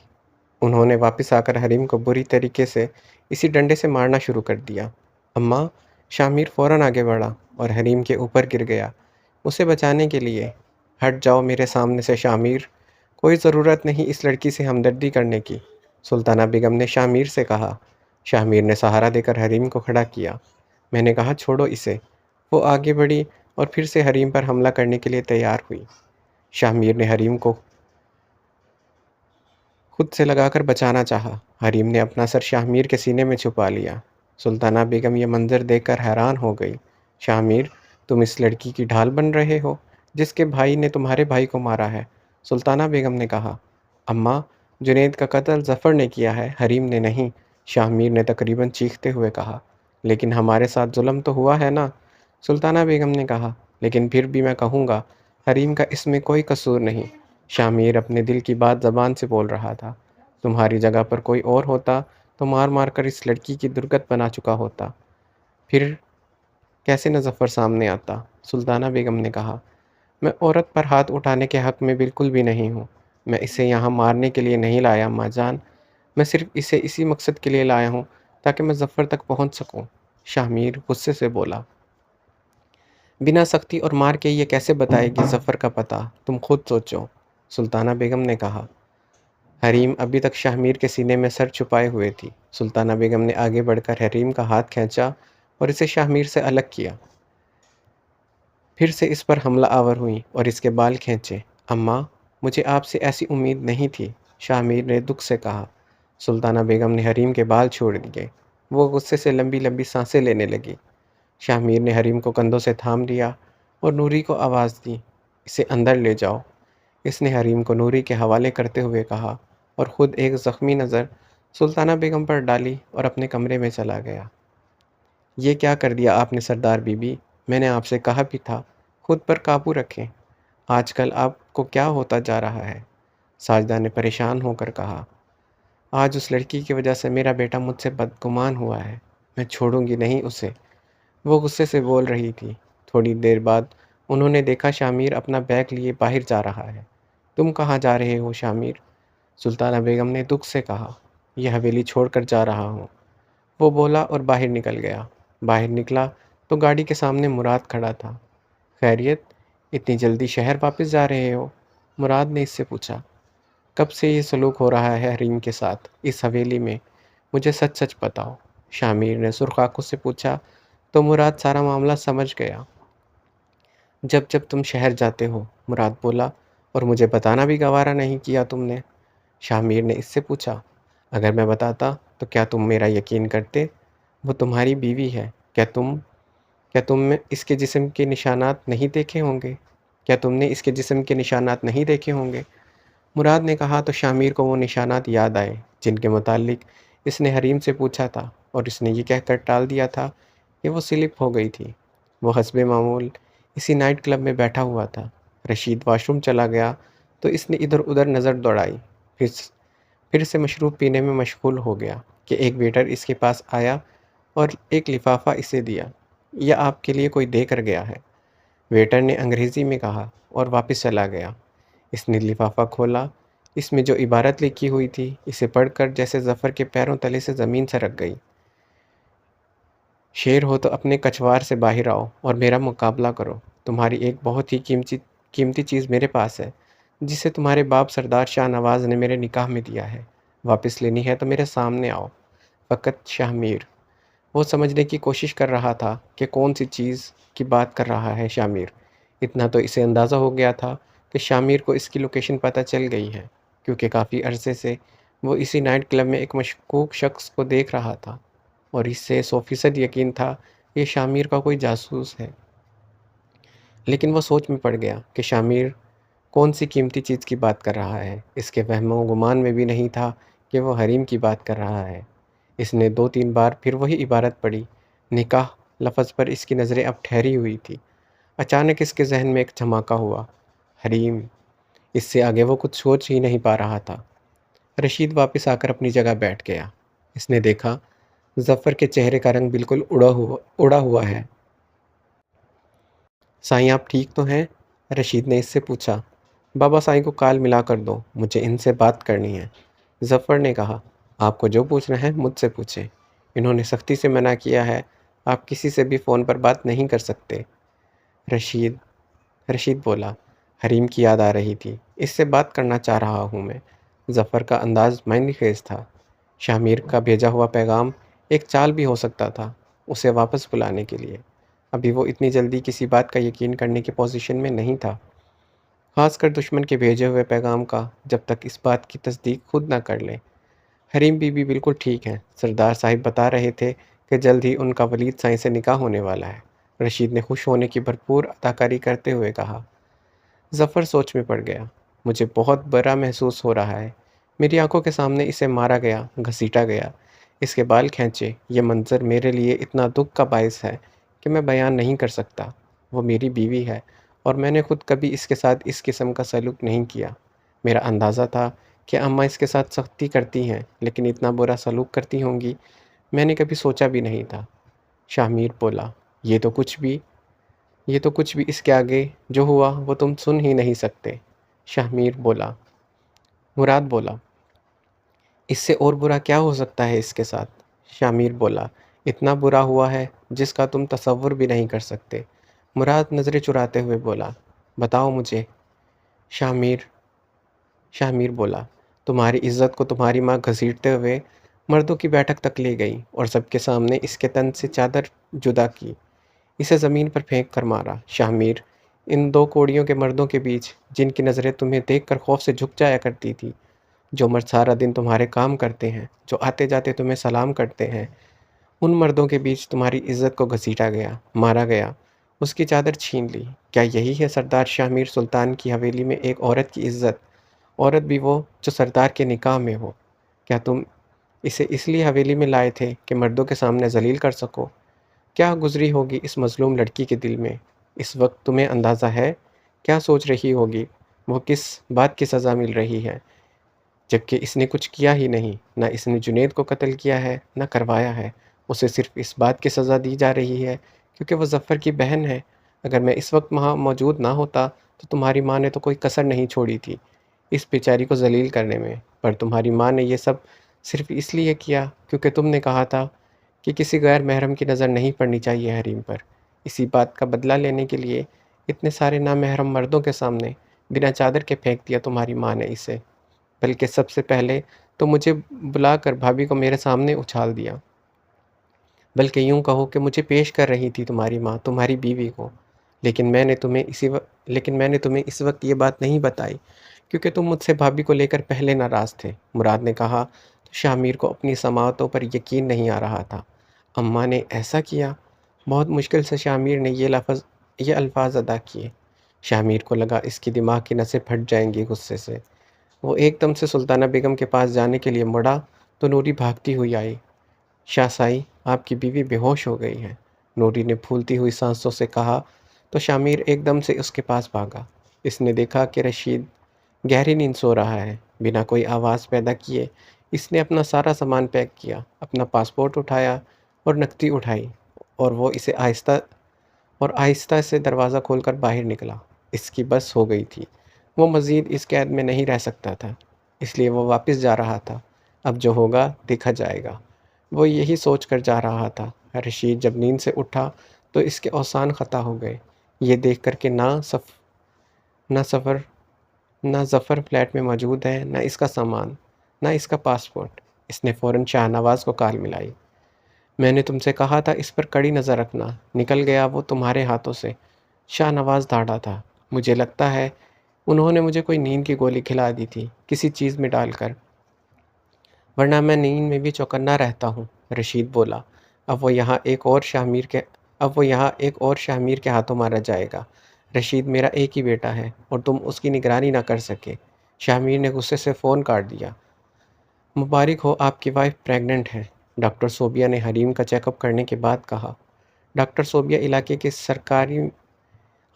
انہوں نے واپس آ کر حریم کو بری طریقے سے اسی ڈنڈے سے مارنا شروع کر دیا۔ اماں، شامیر فوراً آگے بڑھا اور حریم کے اوپر گر گیا، اسے بچانے کے لیے۔ ہٹ جاؤ میرے سامنے سے شامیر، کوئی ضرورت نہیں اس لڑکی سے ہمدردی کرنے کی، سلطانہ بیگم نے شامیر سے کہا۔ شامیر نے سہارا دے کر حریم کو کھڑا کیا۔ میں نے کہا چھوڑو اسے۔ وہ آگے بڑھی اور پھر سے حریم پر حملہ کرنے کے لیے تیار ہوئی۔ شامیر نے حریم کو خود سے لگا کر بچانا چاہا۔ حریم نے اپنا سر شامیر کے سینے میں چھپا لیا۔ سلطانہ بیگم یہ منظر دیکھ کر حیران ہو گئی۔ شامیر، تم اس لڑکی کی ڈھال بن رہے ہو جس کے بھائی نے تمہارے بھائی کو مارا ہے، سلطانہ بیگم نے کہا۔ اماں، جنید کا قتل ظفر نے کیا ہے، حریم نے نہیں، شامیر نے تقریباً چیختے ہوئے کہا۔ لیکن ہمارے ساتھ ظلم تو ہوا ہے نا، سلطانہ بیگم نے کہا۔ لیکن پھر بھی میں کہوں گا، حریم کا اس میں کوئی قصور نہیں۔ شامیر اپنے دل کی بات زبان سے بول رہا تھا۔ تمہاری جگہ پر کوئی اور ہوتا تو مار مار کر اس لڑکی کی درگت بنا چکا ہوتا۔ پھر کیسے نہ ظفر سامنے آتا، سلطانہ بیگم نے کہا۔ میں عورت پر ہاتھ اٹھانے کے حق میں بالکل بھی نہیں ہوں۔ میں اسے یہاں مارنے کے لیے نہیں لایا اماں جان، میں صرف اسے اسی مقصد کے لیے لایا ہوں تاکہ میں ظفر تک پہنچ سکوں، شامیر غصے سے بولا۔ بنا سختی اور مار کے یہ کیسے بتائے گی ظفر کا پتہ، تم خود سوچو، سلطانہ بیگم نے کہا۔ حریم ابھی تک شامیر کے سینے میں سر چھپائے ہوئے تھی۔ سلطانہ بیگم نے آگے بڑھ کر حریم کا ہاتھ کھینچا اور اسے شامیر سے الگ کیا۔ پھر سے اس پر حملہ آور ہوئیں اور اس کے بال کھینچے۔ اماں، مجھے آپ سے ایسی امید نہیں تھی، شامیر نے دکھ سے کہا۔ سلطانہ بیگم نے حریم کے بال چھوڑ دیے۔ وہ غصے سے لمبی لمبی سانسیں لینے لگی۔ شامیر نے حریم کو کندھوں سے تھام لیا اور نوری کو آواز دی، اسے اندر لے جاؤ۔ اس نے حریم کو نوری کے حوالے کرتے ہوئے کہا اور خود ایک زخمی نظر سلطانہ بیگم پر ڈالی اور اپنے کمرے میں چلا گیا۔ یہ کیا کر دیا آپ نے سردار بی بی، میں نے آپ سے کہا بھی تھا خود پر قابو رکھیں۔ آج کل آپ کو کیا ہوتا جا رہا ہے، ساجدہ نے پریشان ہو کر کہا۔ آج اس لڑکی کی وجہ سے میرا بیٹا مجھ سے بدگمان ہوا ہے، میں چھوڑوں گی نہیں اسے، وہ غصے سے بول رہی تھی۔ تھوڑی دیر بعد انہوں نے دیکھا شامیر اپنا بیگ لیے باہر جا رہا ہے۔ تم کہاں جا رہے ہو شامیر، سلطانہ بیگم نے دکھ سے کہا۔ یہ حویلی چھوڑ کر جا رہا ہوں، وہ بولا اور باہر نکل گیا۔ باہر نکلا تو گاڑی کے سامنے مراد کھڑا تھا۔ خیریت، اتنی جلدی شہر واپس جا رہے ہو، مراد نے اس سے پوچھا۔ کب سے یہ سلوک ہو رہا ہے حریم کے ساتھ اس حویلی میں، مجھے سچ سچ بتاؤ، شامیر نے سرخ آنکھوں سے پوچھا تو مراد سارا معاملہ سمجھ گیا۔ جب جب تم شہر جاتے ہو، مراد بولا، اور مجھے بتانا بھی گوارا نہیں کیا تم نے، شامیر نے اس سے پوچھا۔ اگر میں بتاتا تو کیا تم میرا یقین کرتے؟ وہ تمہاری بیوی ہے، کیا تم میں اس کے جسم کے نشانات نہیں دیکھے ہوں گے؟ کیا تم نے اس کے جسم کے نشانات نہیں دیکھے ہوں گے؟ مراد نے کہا تو شامیر کو وہ نشانات یاد آئے جن کے متعلق اس نے حریم سے پوچھا تھا، اور اس نے یہ کہہ کر ٹال دیا تھا کہ وہ سلپ ہو گئی تھی۔ وہ حسب معمول اسی نائٹ کلب میں بیٹھا ہوا تھا۔ رشید واش روم چلا گیا تو اس نے ادھر ادھر نظر دوڑائی، پھر سے مشروب پینے میں مشغول ہو گیا کہ ایک ویٹر اس کے پاس آیا اور ایک لفافہ اسے دیا۔ یہ آپ کے لیے کوئی دے کر گیا ہے، ویٹر نے انگریزی میں کہا اور واپس چلا گیا۔ اس نے لفافہ کھولا، اس میں جو عبارت لکھی ہوئی تھی اسے پڑھ کر جیسے ظفر کے پیروں تلے سے زمین سرک گئی۔ شیر ہو تو اپنے کچھوار سے باہر آؤ اور میرا مقابلہ کرو، تمہاری ایک بہت ہی قیمتی چیز میرے پاس ہے جسے تمہارے باپ سردار شاہ نواز نے میرے نکاح میں دیا ہے، واپس لینی ہے تو میرے سامنے آؤ۔ فقط شاہ میر۔ وہ سمجھنے کی کوشش کر رہا تھا کہ کون سی چیز کی بات کر رہا ہے شاہ میر۔ اتنا تو اسے اندازہ ہو گیا تھا کہ شاہ میر کو اس کی لوکیشن پتہ چل گئی ہے، کیونکہ کافی عرصے سے وہ اسی نائٹ کلب میں ایک مشکوک شخص کو دیکھ رہا تھا، اور اس سے 100% یقین تھا یہ شاہ میر کا کوئی جاسوس ہے۔ لیکن وہ سوچ میں پڑ گیا کہ شاہ میر کون سی قیمتی چیز کی بات کر رہا ہے۔ اس کے وہم و گمان میں بھی نہیں تھا کہ وہ حریم کی بات کر رہا ہے۔ اس نے 2-3 بار پھر وہی عبارت پڑھی۔ نکاح لفظ پر اس کی نظریں اب ٹھہری ہوئی تھی۔ اچانک اس کے ذہن میں ایک دھماکہ ہوا۔ حریم! اس سے آگے وہ کچھ سوچ ہی نہیں پا رہا تھا۔ رشید واپس آ کر اپنی جگہ بیٹھ گیا۔ اس نے دیکھا ظفر کے چہرے کا رنگ بالکل اڑا ہوا ہے۔ سائیں آپ ٹھیک تو ہیں؟ رشید نے اس سے پوچھا۔ بابا سائیں کو کال ملا کر دو، مجھے ان سے بات کرنی ہے۔ ظفر نے کہا، آپ کو جو پوچھنا ہے مجھ سے پوچھیں۔ انہوں نے سختی سے منع کیا ہے، آپ کسی سے بھی فون پر بات نہیں کر سکتے۔ رشید بولا، حریم کی یاد آ رہی تھی، اس سے بات کرنا چاہ رہا ہوں میں۔ ظفر کا انداز معنی خیز تھا۔ شاہ میر کا بھیجا ہوا پیغام ایک چال بھی ہو سکتا تھا، اسے واپس بلانے کے لیے۔ ابھی وہ اتنی جلدی کسی بات کا یقین کرنے کی پوزیشن میں نہیں تھا، خاص کر دشمن کے بھیجے ہوئے پیغام کا، جب تک اس بات کی تصدیق خود نہ کر لیں۔ حریم بی بی بالکل ٹھیک ہیں، سردار صاحب بتا رہے تھے کہ جلد ہی ان کا ولید سائیں سے نکاح ہونے والا ہے۔ رشید نے خوش ہونے کی بھرپور اداکاری کرتے ہوئے کہا۔ ظفر سوچ میں پڑ گیا۔ مجھے بہت برا محسوس ہو رہا ہے۔ میری آنکھوں کے سامنے اسے مارا گیا، گھسیٹا گیا، اس کے بال کھینچے۔ یہ منظر میرے لیے اتنا دکھ کا باعث ہے کہ میں بیان نہیں کر سکتا۔ وہ میری بیوی ہے، اور میں نے خود کبھی اس کے ساتھ اس قسم کا سلوک نہیں کیا۔ میرا اندازہ تھا کہ اماں اس کے ساتھ سختی کرتی ہیں، لیکن اتنا برا سلوک کرتی ہوں گی میں نے کبھی سوچا بھی نہیں تھا۔ شاہ میر بولا، یہ تو کچھ بھی اس کے آگے جو ہوا وہ تم سن ہی نہیں سکتے۔ مراد بولا، اس سے اور برا کیا ہو سکتا ہے اس کے ساتھ؟ شاہ میر بولا، اتنا برا ہوا ہے جس کا تم تصور بھی نہیں کر سکتے۔ مراد نظریں چراتے ہوئے بولا، بتاؤ مجھے۔ شاہ میر بولا، تمہاری عزت کو تمہاری ماں گھسیٹتے ہوئے مردوں کی بیٹھک تک لے گئی اور سب کے سامنے اس کے تن سے چادر جدا کی، اسے زمین پر پھینک کر مارا۔ شاہ میر، ان 2 کوڑیوں کے مردوں کے بیچ، جن کی نظریں تمہیں دیکھ کر خوف سے جھک جایا کرتی تھی، جو مرد سارا دن تمہارے کام کرتے ہیں، جو آتے جاتے تمہیں سلام کرتے ہیں، ان مردوں کے بیچ تمہاری عزت کو گھسیٹا گیا، مارا گیا، اس کی چادر چھین لی۔ کیا یہی ہے سردار شاہ میر سلطان کی حویلی میں ایک عورت کی عزت، عورت بھی وہ جو سردار کے نکاح میں ہو؟ کیا تم اسے اس لیے حویلی میں لائے تھے کہ مردوں کے سامنے ذلیل کر سکو؟ کیا گزری ہوگی اس مظلوم لڑکی کے دل میں اس وقت، تمہیں اندازہ ہے؟ کیا سوچ رہی ہوگی؟ وہ کس بات کی سزا مل رہی ہے، جبکہ اس نے کچھ کیا ہی نہیں؟ نہ اس نے جنید کو قتل کیا ہے، نہ کروایا ہے۔ اسے صرف اس بات کی سزا دی جا رہی ہے کیونکہ وہ ظفر کی بہن ہے۔ اگر میں اس وقت وہاں موجود نہ ہوتا تو تمہاری ماں نے تو کوئی کسر نہیں چھوڑی تھی اس بیچاری کو ذلیل کرنے میں، پر تمہاری ماں نے یہ سب صرف اس لیے کیا کیونکہ تم نے کہا تھا کہ کسی غیر محرم کی نظر نہیں پڑنی چاہیے حریم پر۔ اسی بات کا بدلہ لینے کے لیے اتنے سارے نامحرم مردوں کے سامنے بنا چادر کے پھینک دیا تمہاری ماں نے اسے، بلکہ سب سے پہلے تو مجھے بلا کر بھابھی کو میرے سامنے اچھال دیا، بلکہ یوں کہو کہ مجھے پیش کر رہی تھی تمہاری ماں تمہاری بیوی کو۔ لیکن میں نے تمہیں اس وقت یہ بات نہیں بتائی کیونکہ تم مجھ سے بھابھی کو لے کر پہلے ناراض تھے۔ مراد نے کہا تو شاہ میر کو اپنی سماعتوں پر یقین نہیں آ رہا تھا۔ اماں نے ایسا کیا؟ بہت مشکل سے شاہ میر نے یہ الفاظ ادا کیے۔ شاہ میر کو لگا اس کی دماغ کی نسیں پھٹ جائیں گی غصے سے۔ وہ ایک دم سے سلطانہ بیگم کے پاس جانے کے لیے مڑا تو نوری بھاگتی ہوئی آئی۔ شاہ سائی، آپ کی بیوی بے ہوش ہو گئی ہے، نوری نے پھولتی ہوئی سانسوں سے کہا تو شاہ میر ایک دم سے اس کے پاس بھاگا۔ اس نے دیکھا کہ رشید گہری نیند سو رہا ہے۔ بنا کوئی آواز پیدا کیے اس نے اپنا سارا سامان پیک کیا، اپنا پاسپورٹ اٹھایا اور نقدی اٹھائی، اور وہ آہستہ سے دروازہ کھول کر باہر نکلا۔ اس کی بس ہو گئی تھی، وہ مزید اس قید میں نہیں رہ سکتا تھا، اس لیے وہ واپس جا رہا تھا۔ اب جو ہوگا دیکھا جائے گا، وہ یہی سوچ کر جا رہا تھا۔ رشید جب نیند سے اٹھا تو اس کے اوسان خطا ہو گئے، یہ دیکھ کر کہ نہ ظفر فلیٹ میں موجود ہے، نہ اس کا سامان۔ نہ اس کا پاسپورٹ۔ اس نے فوراً شاہ نواز کو کال ملائی۔ میں نے تم سے کہا تھا اس پر کڑی نظر رکھنا، نکل گیا وہ تمہارے ہاتھوں سے۔ شاہ نواز دھاڑا تھا۔ مجھے لگتا ہے انہوں نے مجھے کوئی نیند کی گولی کھلا دی تھی کسی چیز میں ڈال کر، ورنہ میں نیند میں بھی چوکنا رہتا ہوں، رشید بولا۔ اب وہ یہاں ایک اور شاہ میر کے ہاتھوں مارا جائے گا۔ رشید میرا ایک ہی بیٹا ہے اور تم اس کی نگرانی نہ کر سکے۔ شاہ میر نے غصے سے فون کاٹ دیا۔ مبارک ہو، آپ کی وائف پریگننٹ ہے، ڈاکٹر صوبیہ نے حریم کا چیک اپ کرنے کے بعد کہا۔ ڈاکٹر صوبیہ علاقے کے سرکاری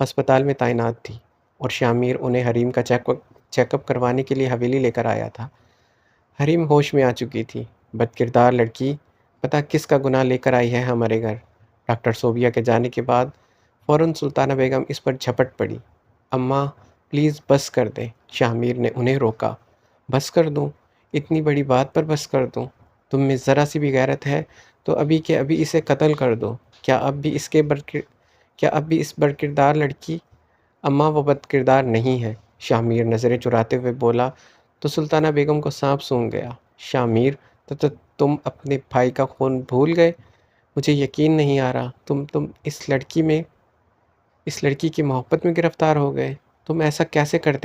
ہسپتال میں تعینات تھی اور شاہ میر انہیں حریم کا چیک اپ کروانے کے لیے حویلی لے کر آیا تھا۔ حریم ہوش میں آ چکی تھی۔ بد کردار لڑکی، پتہ کس کا گناہ لے کر آئی ہے ہمارے گھر۔ ڈاکٹر صوبیہ کے جانے کے بعد فوراً سلطانہ بیگم اس پر جھپٹ پڑی۔ اماں پلیز بس کر دیں، شاہ میر نے انہیں روکا۔ بس کر دوں؟ اتنی بڑی بات پر بس کر دوں؟ تم میں ذرا سی بھی غیرت ہے تو ابھی کے ابھی اسے قتل کر دو۔ کیا اب بھی اس بدکردار لڑکی؟ اماں وہ بد کردار نہیں ہے، شاہ میر نظریں چراتے ہوئے بولا تو سلطانہ بیگم کو سانپ سونگھ گیا۔ شاہ میر، تو تم اپنے بھائی کا خون بھول گئے؟ مجھے یقین نہیں آ رہا تم اس لڑکی کی محبت میں گرفتار ہو گئے۔ تم ایسا کیسے کر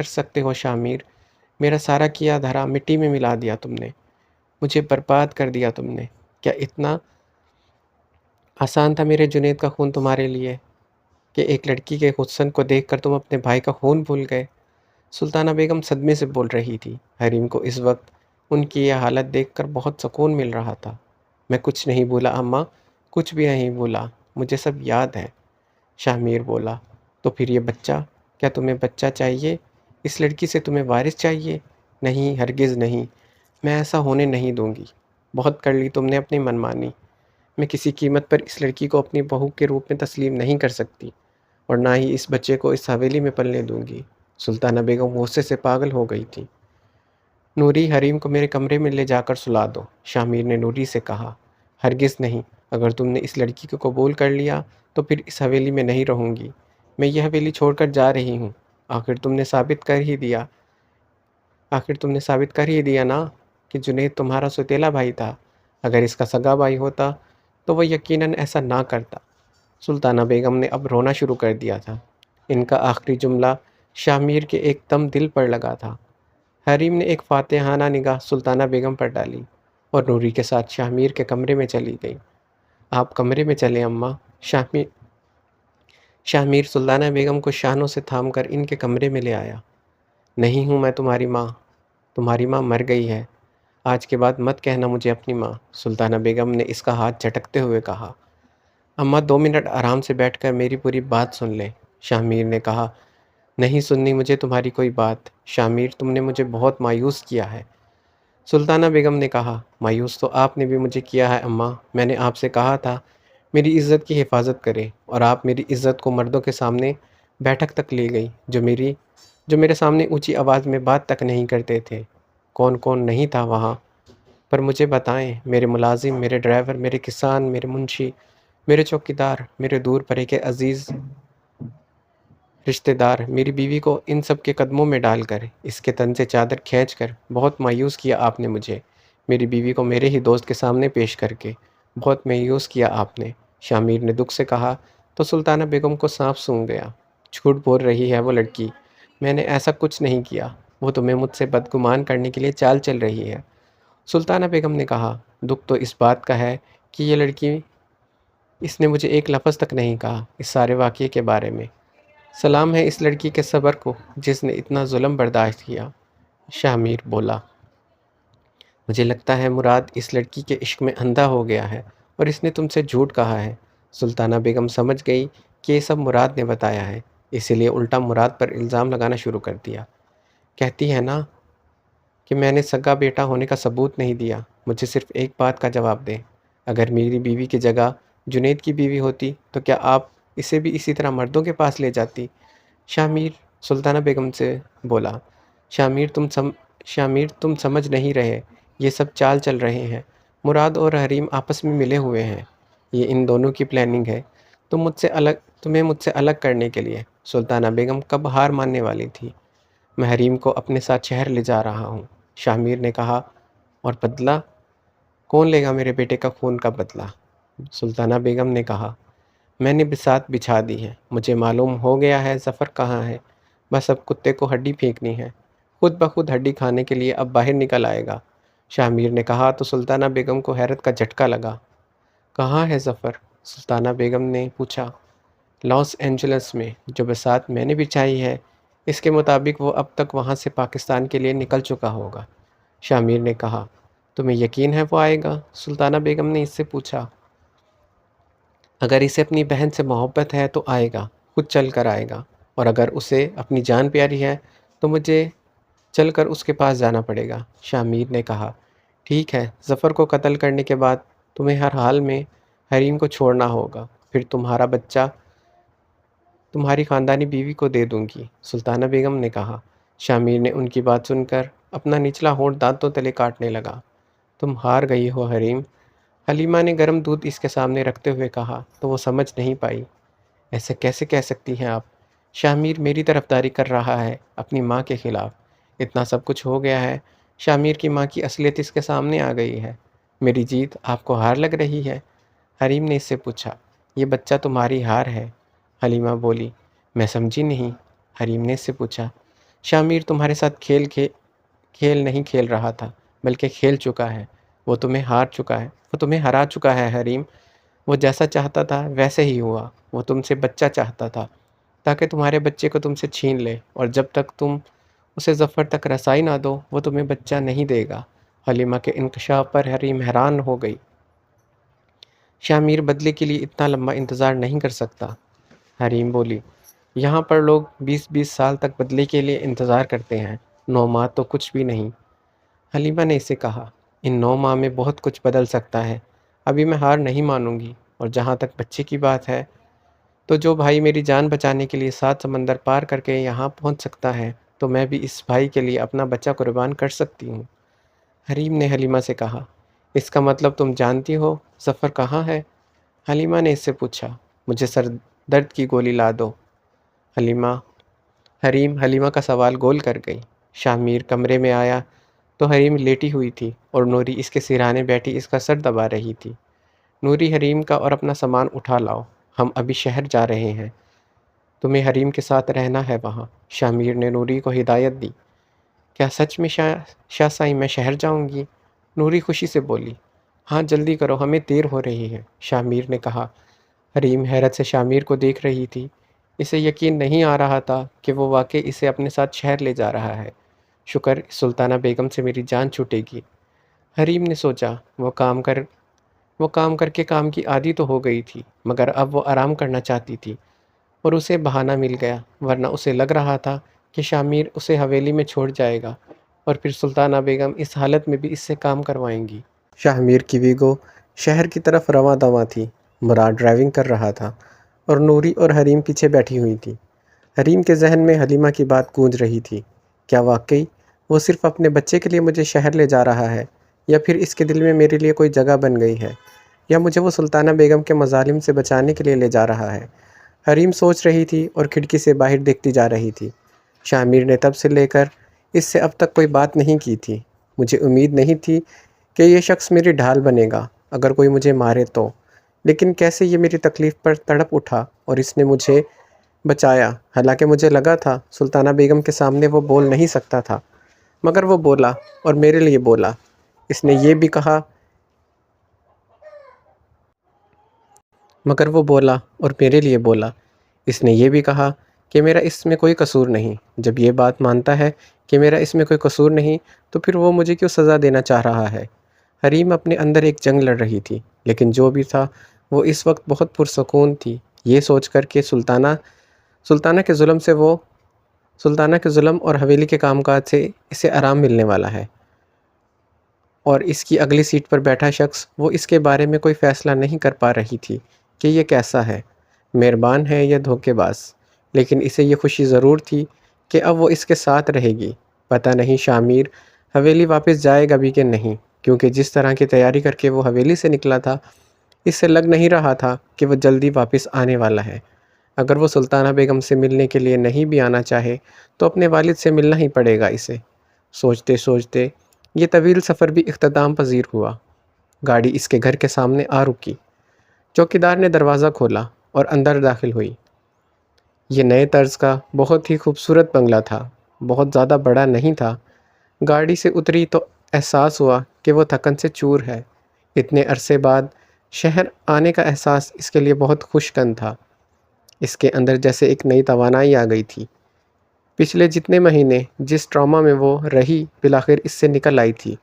سکتے ہو شاہ میر؟ میرا سارا کیا دھرا مٹی میں ملا دیا تم نے، مجھے برباد کر دیا تم نے۔ کیا اتنا آسان تھا میرے جنید کا خون تمہارے لیے کہ ایک لڑکی کے حسن کو دیکھ کر تم اپنے بھائی کا خون بھول گئے؟ سلطانہ بیگم صدمے سے بول رہی تھی۔ حریم کو اس وقت ان کی یہ حالت دیکھ کر بہت سکون مل رہا تھا۔ میں کچھ نہیں بولا اماں، کچھ بھی نہیں بولا، مجھے سب یاد ہے، شاہ میر بولا۔ تو پھر یہ بچہ، کیا تمہیں بچہ چاہیے؟ اس لڑکی سے تمہیں وارث چاہیے؟ نہیں، ہرگز نہیں، میں ایسا ہونے نہیں دوں گی۔ بہت کر لی تم نے اپنی منمانی۔ میں کسی قیمت پر اس لڑکی کو اپنی بہو کے روپ میں تسلیم نہیں کر سکتی اور نہ ہی اس بچے کو اس حویلی میں پلنے دوں گی۔ سلطانہ بیگم غصے سے پاگل ہو گئی تھی۔ نوری، حریم کو میرے کمرے میں لے جا کر سلا دو، شاہ میر نے نوری سے کہا۔ ہرگز نہیں، اگر تم نے اس لڑکی کو قبول کر لیا تو پھر اس حویلی میں نہیں رہوں گی۔ میں یہ حویلی چھوڑ کر جا رہی ہوں۔ آخر تم نے ثابت کر ہی دیا نا کہ جنید تمہارا سوتیلا بھائی تھا۔ اگر اس کا سگا بھائی ہوتا تو وہ یقیناً ایسا نہ کرتا۔ سلطانہ بیگم نے اب رونا شروع کر دیا تھا۔ ان کا آخری جملہ شاہ میر کے ایک دم دل پر لگا تھا۔ حریم نے ایک فاتحانہ نگاہ سلطانہ بیگم پر ڈالی اور نوری کے ساتھ شاہ میر کے کمرے میں چلی گئی۔ آپ کمرے میں چلیں اماں، شاہ میر سلطانہ بیگم کو شانوں سے تھام کر ان کے کمرے میں لے آیا۔ نہیں ہوں میں تمہاری ماں مر گئی ہے، آج کے بعد مت کہنا مجھے اپنی ماں، سلطانہ بیگم نے اس کا ہاتھ جھٹکتے ہوئے کہا۔ اماں 2 منٹ آرام سے بیٹھ کر میری پوری بات سن لیں، شاہ میر نے کہا۔ نہیں سننی مجھے تمہاری کوئی بات، شاہ میر تم نے مجھے بہت مایوس کیا ہے، سلطانہ بیگم نے کہا۔ مایوس تو آپ نے بھی مجھے کیا ہے اماں، میں نے آپ سے کہا تھا میری عزت کی حفاظت کرے اور آپ میری عزت کو مردوں کے سامنے بیٹھک تک لے گئی جو میرے سامنے اونچی آواز میں بات تک نہیں کرتے تھے۔ کون کون نہیں تھا وہاں پر مجھے بتائیں، میرے ملازم، میرے ڈرائیور، میرے کسان، میرے منشی، میرے چوکیدار، میرے دور پرے کے عزیز رشتہ دار، میری بیوی کو ان سب کے قدموں میں ڈال کر، اس کے تن سے چادر کھینچ کر بہت مایوس کیا آپ نے مجھے، میری بیوی کو میرے ہی دوست کے سامنے پیش کر کے بہت مایوس کیا آپ نے، شاہ میر نے دکھ سے کہا تو سلطانہ بیگم کو سانپ سونگھ گیا۔ جھوٹ بول رہی ہے وہ لڑکی، میں نے ایسا کچھ نہیں کیا، وہ تمہیں مجھ سے بدگمان کرنے کے لیے چال چل رہی ہے، سلطانہ بیگم نے کہا۔ دکھ تو اس بات کا ہے کہ یہ لڑکی، اس نے مجھے ایک لفظ تک نہیں کہا اس سارے واقعے کے بارے میں۔ سلام ہے اس لڑکی کے صبر کو جس نے اتنا ظلم برداشت کیا، شاہ میر بولا۔ مجھے لگتا ہے مراد اس لڑکی کے عشق میں اندھا ہو گیا ہے اور اس نے تم سے جھوٹ کہا ہے، سلطانہ بیگم سمجھ گئی کہ یہ سب مراد نے بتایا ہے، اسی لیے الٹا مراد پر الزام لگانا شروع کر دیا۔ کہتی ہے نا کہ میں نے سگا بیٹا ہونے کا ثبوت نہیں دیا، مجھے صرف ایک بات کا جواب دیں، اگر میری بیوی کی جگہ جنید کی بیوی ہوتی تو کیا آپ اسے بھی اسی طرح مردوں کے پاس لے جاتی؟ شاہ میر سلطانہ بیگم سے بولا۔ شاہ میر تم سمجھ نہیں رہے، یہ سب چال چل رہے ہیں، مراد اور حریم آپس میں ملے ہوئے ہیں، یہ ان دونوں کی پلاننگ ہے تمہیں مجھ سے الگ کرنے کے لیے۔ سلطانہ بیگم کب ہار ماننے والی تھی؟ میں حریم کو اپنے ساتھ شہر لے جا رہا ہوں، شامیر نے کہا، اور بدلہ؟ کون لے گا میرے بیٹے کا خون کا بدلہ؟ سلطانہ بیگم نے کہا، میں نے بساط بچھا دی ہے، مجھے معلوم ہو گیا ہے ظفر کہاں ہے، بس اب کتے کو ہڈی پھینکنی ہے، خود بخود ہڈی کھانے کے لیے اب باہر نکل آئے گا۔ شامیر نے کہا تو سلطانہ بیگم کو حیرت کا جھٹکا لگا۔ کہاں ہے ظفر؟ سلطانہ بیگم نے پوچھا۔ لاس اینجلس میں، جو بساط میں نے بچھائی ہے اس کے مطابق وہ اب تک وہاں سے پاکستان کے لیے نکل چکا ہوگا۔ شامیر نے کہا، تمہیں یقین ہے وہ آئے گا؟ سلطانہ بیگم نے اس سے پوچھا۔ اگر اسے اپنی بہن سے محبت ہے تو آئے گا، خود چل کر آئے گا، اور اگر اسے اپنی جان پیاری ہے تو مجھے چل کر اس کے پاس جانا پڑے گا۔ شامیر نے کہا، ٹھیک ہے، ظفر کو قتل کرنے کے بعد تمہیں ہر حال میں حریم کو چھوڑنا ہوگا، پھر تمہارا بچہ تمہاری خاندانی بیوی کو دے دوں گی، سلطانہ بیگم نے کہا۔ شامیر نے ان کی بات سن کر اپنا نچلا ہونٹ دانتوں تلے کاٹنے لگا۔ تم ہار گئی ہو حریم، حلیمہ نے گرم دودھ اس کے سامنے رکھتے ہوئے کہا تو وہ سمجھ نہیں پائی۔ ایسے کیسے کہہ سکتی ہیں آپ؟ شامیر میری طرفداری کر رہا ہے اپنی ماں کے خلاف، اتنا سب کچھ ہو گیا ہے، شامیر کی ماں کی اصلیت اس کے سامنے آ گئی ہے، میری جیت آپ کو ہار لگ رہی ہے؟ حریم نے اس سے پوچھا۔ یہ بچہ تمہاری ہار ہے، حلیمہ بولی۔ میں سمجھی نہیں، حریم نے اس سے پوچھا۔ شامیر تمہارے ساتھ کھیل نہیں کھیل رہا تھا بلکہ کھیل چکا ہے، وہ تمہیں ہرا چکا ہے حریم، وہ جیسا چاہتا تھا ویسے ہی ہوا، وہ تم سے بچہ چاہتا تھا تاکہ تمہارے بچے کو تم سے چھین لے، اور جب تک تم اسے ظفر تک رسائی نہ دو وہ تمہیں بچہ نہیں دے گا۔ حلیمہ کے انکشاف پر حریم حیران ہو گئی۔ شامیر بدلے کے لیے اتنا لمبا انتظار نہیں کر سکتا، حریم بولی۔ یہاں پر لوگ 20 سال تک بدلے کے لیے انتظار کرتے ہیں، 9 ماہ تو کچھ بھی نہیں۔ حلیمہ نے اسے کہا، ان 9 ماہ میں بہت کچھ بدل سکتا ہے، ابھی میں ہار نہیں مانوں گی، اور جہاں تک بچے کی بات ہے تو جو بھائی میری جان بچانے کے لیے 7 سمندر پار کر کے یہاں پہنچ سکتا ہے تو میں بھی اس بھائی کے لیے اپنا بچہ قربان کر سکتی ہوں۔ حریم نے حلیمہ سے کہا، اس کا مطلب تم جانتی ہو ظفر کہاں ہے؟ حلیمہ نے اس سے پوچھا۔ مجھے سر درد کی گولی لا دو، حریم حلیمہ کا سوال گول کر گئی۔ شامیر کمرے میں آیا تو حریم لیٹی ہوئی تھی اور نوری اس کے سرہانے بیٹھی اس کا سر دبا رہی تھی۔ نوری حریم کا اور اپنا سامان اٹھا لاؤ، ہم ابھی شہر جا رہے ہیں، تمہیں حریم کے ساتھ رہنا ہے وہاں، شامیر نے نوری کو ہدایت دی۔ کیا سچ میں شاہ سائیں میں شہر جاؤں گی؟ نوری خوشی سے بولی۔ ہاں جلدی کرو، ہمیں دیر ہو رہی ہے، شامیر نے کہا۔ حریم حیرت سے شامیر کو دیکھ رہی تھی، اسے یقین نہیں آ رہا تھا کہ وہ واقعی اسے اپنے ساتھ شہر لے جا رہا ہے۔ شکر سلطانہ بیگم سے میری جان چھوٹے گی، حریم نے سوچا۔ وہ کام کر کے کام کی عادی تو ہو گئی تھی، مگر اب وہ آرام کرنا چاہتی تھی، اور اسے بہانہ مل گیا، ورنہ اسے لگ رہا تھا کہ شامیر اسے حویلی میں چھوڑ جائے گا، اور پھر سلطانہ بیگم اس حالت میں بھی اس سے کام کروائیں گی۔ شامیر کی ویگو شہر کی طرف رواں دواں تھی، مراد ڈرائیونگ کر رہا تھا، اور نوری اور حریم پیچھے بیٹھی ہوئی تھی۔ حریم کے ذہن میں حلیمہ کی بات گونج رہی تھی، کیا واقعی وہ صرف اپنے بچے کے لیے مجھے شہر لے جا رہا ہے، یا پھر اس کے دل میں میرے لیے کوئی جگہ بن گئی ہے، یا مجھے وہ سلطانہ بیگم کے مظالم سے بچانے کے لیے لے جا رہا ہے؟ حریم سوچ رہی تھی اور کھڑکی سے باہر دیکھتی جا رہی تھی۔ شامیر نے تب سے لے کر اس سے اب تک کوئی بات نہیں کی تھی۔ مجھے امید نہیں تھی کہ یہ شخص میری ڈھال بنے گا اگر کوئی مجھے مارے تو، لیکن کیسے یہ میری تکلیف پر تڑپ اٹھا اور اس نے مجھے بچایا، حالانکہ مجھے لگا تھا سلطانہ بیگم کے سامنے وہ بول نہیں سکتا تھا، مگر وہ بولا اور میرے لیے بولا۔ اس نے یہ بھی کہا کہ میرا اس میں کوئی قصور نہیں۔ جب یہ بات مانتا ہے کہ میرا اس میں کوئی قصور نہیں تو پھر وہ مجھے کیوں سزا دینا چاہ رہا ہے؟ حریم اپنے اندر ایک جنگ لڑ رہی تھی، لیکن جو بھی تھا وہ اس وقت بہت پرسکون تھی، یہ سوچ کر کہ سلطانہ کے ظلم اور حویلی کے کام کاج سے اسے آرام ملنے والا ہے، اور اس کی اگلی سیٹ پر بیٹھا شخص وہ اس کے بارے میں کوئی فیصلہ نہیں کر پا رہی تھی کہ یہ کیسا ہے، مہربان ہے یا دھوکے باز، لیکن اسے یہ خوشی ضرور تھی کہ اب وہ اس کے ساتھ رہے گی۔ پتہ نہیں شامیر حویلی واپس جائے گا بھی کہ نہیں، کیونکہ جس طرح کی تیاری کر کے وہ حویلی سے نکلا تھا اس سے لگ نہیں رہا تھا کہ وہ جلدی واپس آنے والا ہے۔ اگر وہ سلطانہ بیگم سے ملنے کے لیے نہیں بھی آنا چاہے تو اپنے والد سے ملنا ہی پڑے گا اسے۔ سوچتے سوچتے یہ طویل سفر بھی اختتام پذیر ہوا۔ گاڑی اس کے گھر کے سامنے آ رکی۔ چوکیدار نے دروازہ کھولا اور اندر داخل ہوئی۔ یہ نئے طرز کا بہت ہی خوبصورت بنگلہ تھا، بہت زیادہ بڑا نہیں تھا۔ گاڑی سے اتری تو احساس ہوا کہ وہ تھکن سے چور ہے۔ اتنے عرصے بعد شہر آنے کا احساس اس کے لیے بہت خوش کن تھا۔ اس کے اندر جیسے ایک نئی توانائی آ گئی تھی۔ پچھلے جتنے مہینے جس ٹراما میں وہ رہی بالآخر اس سے نکل آئی تھی۔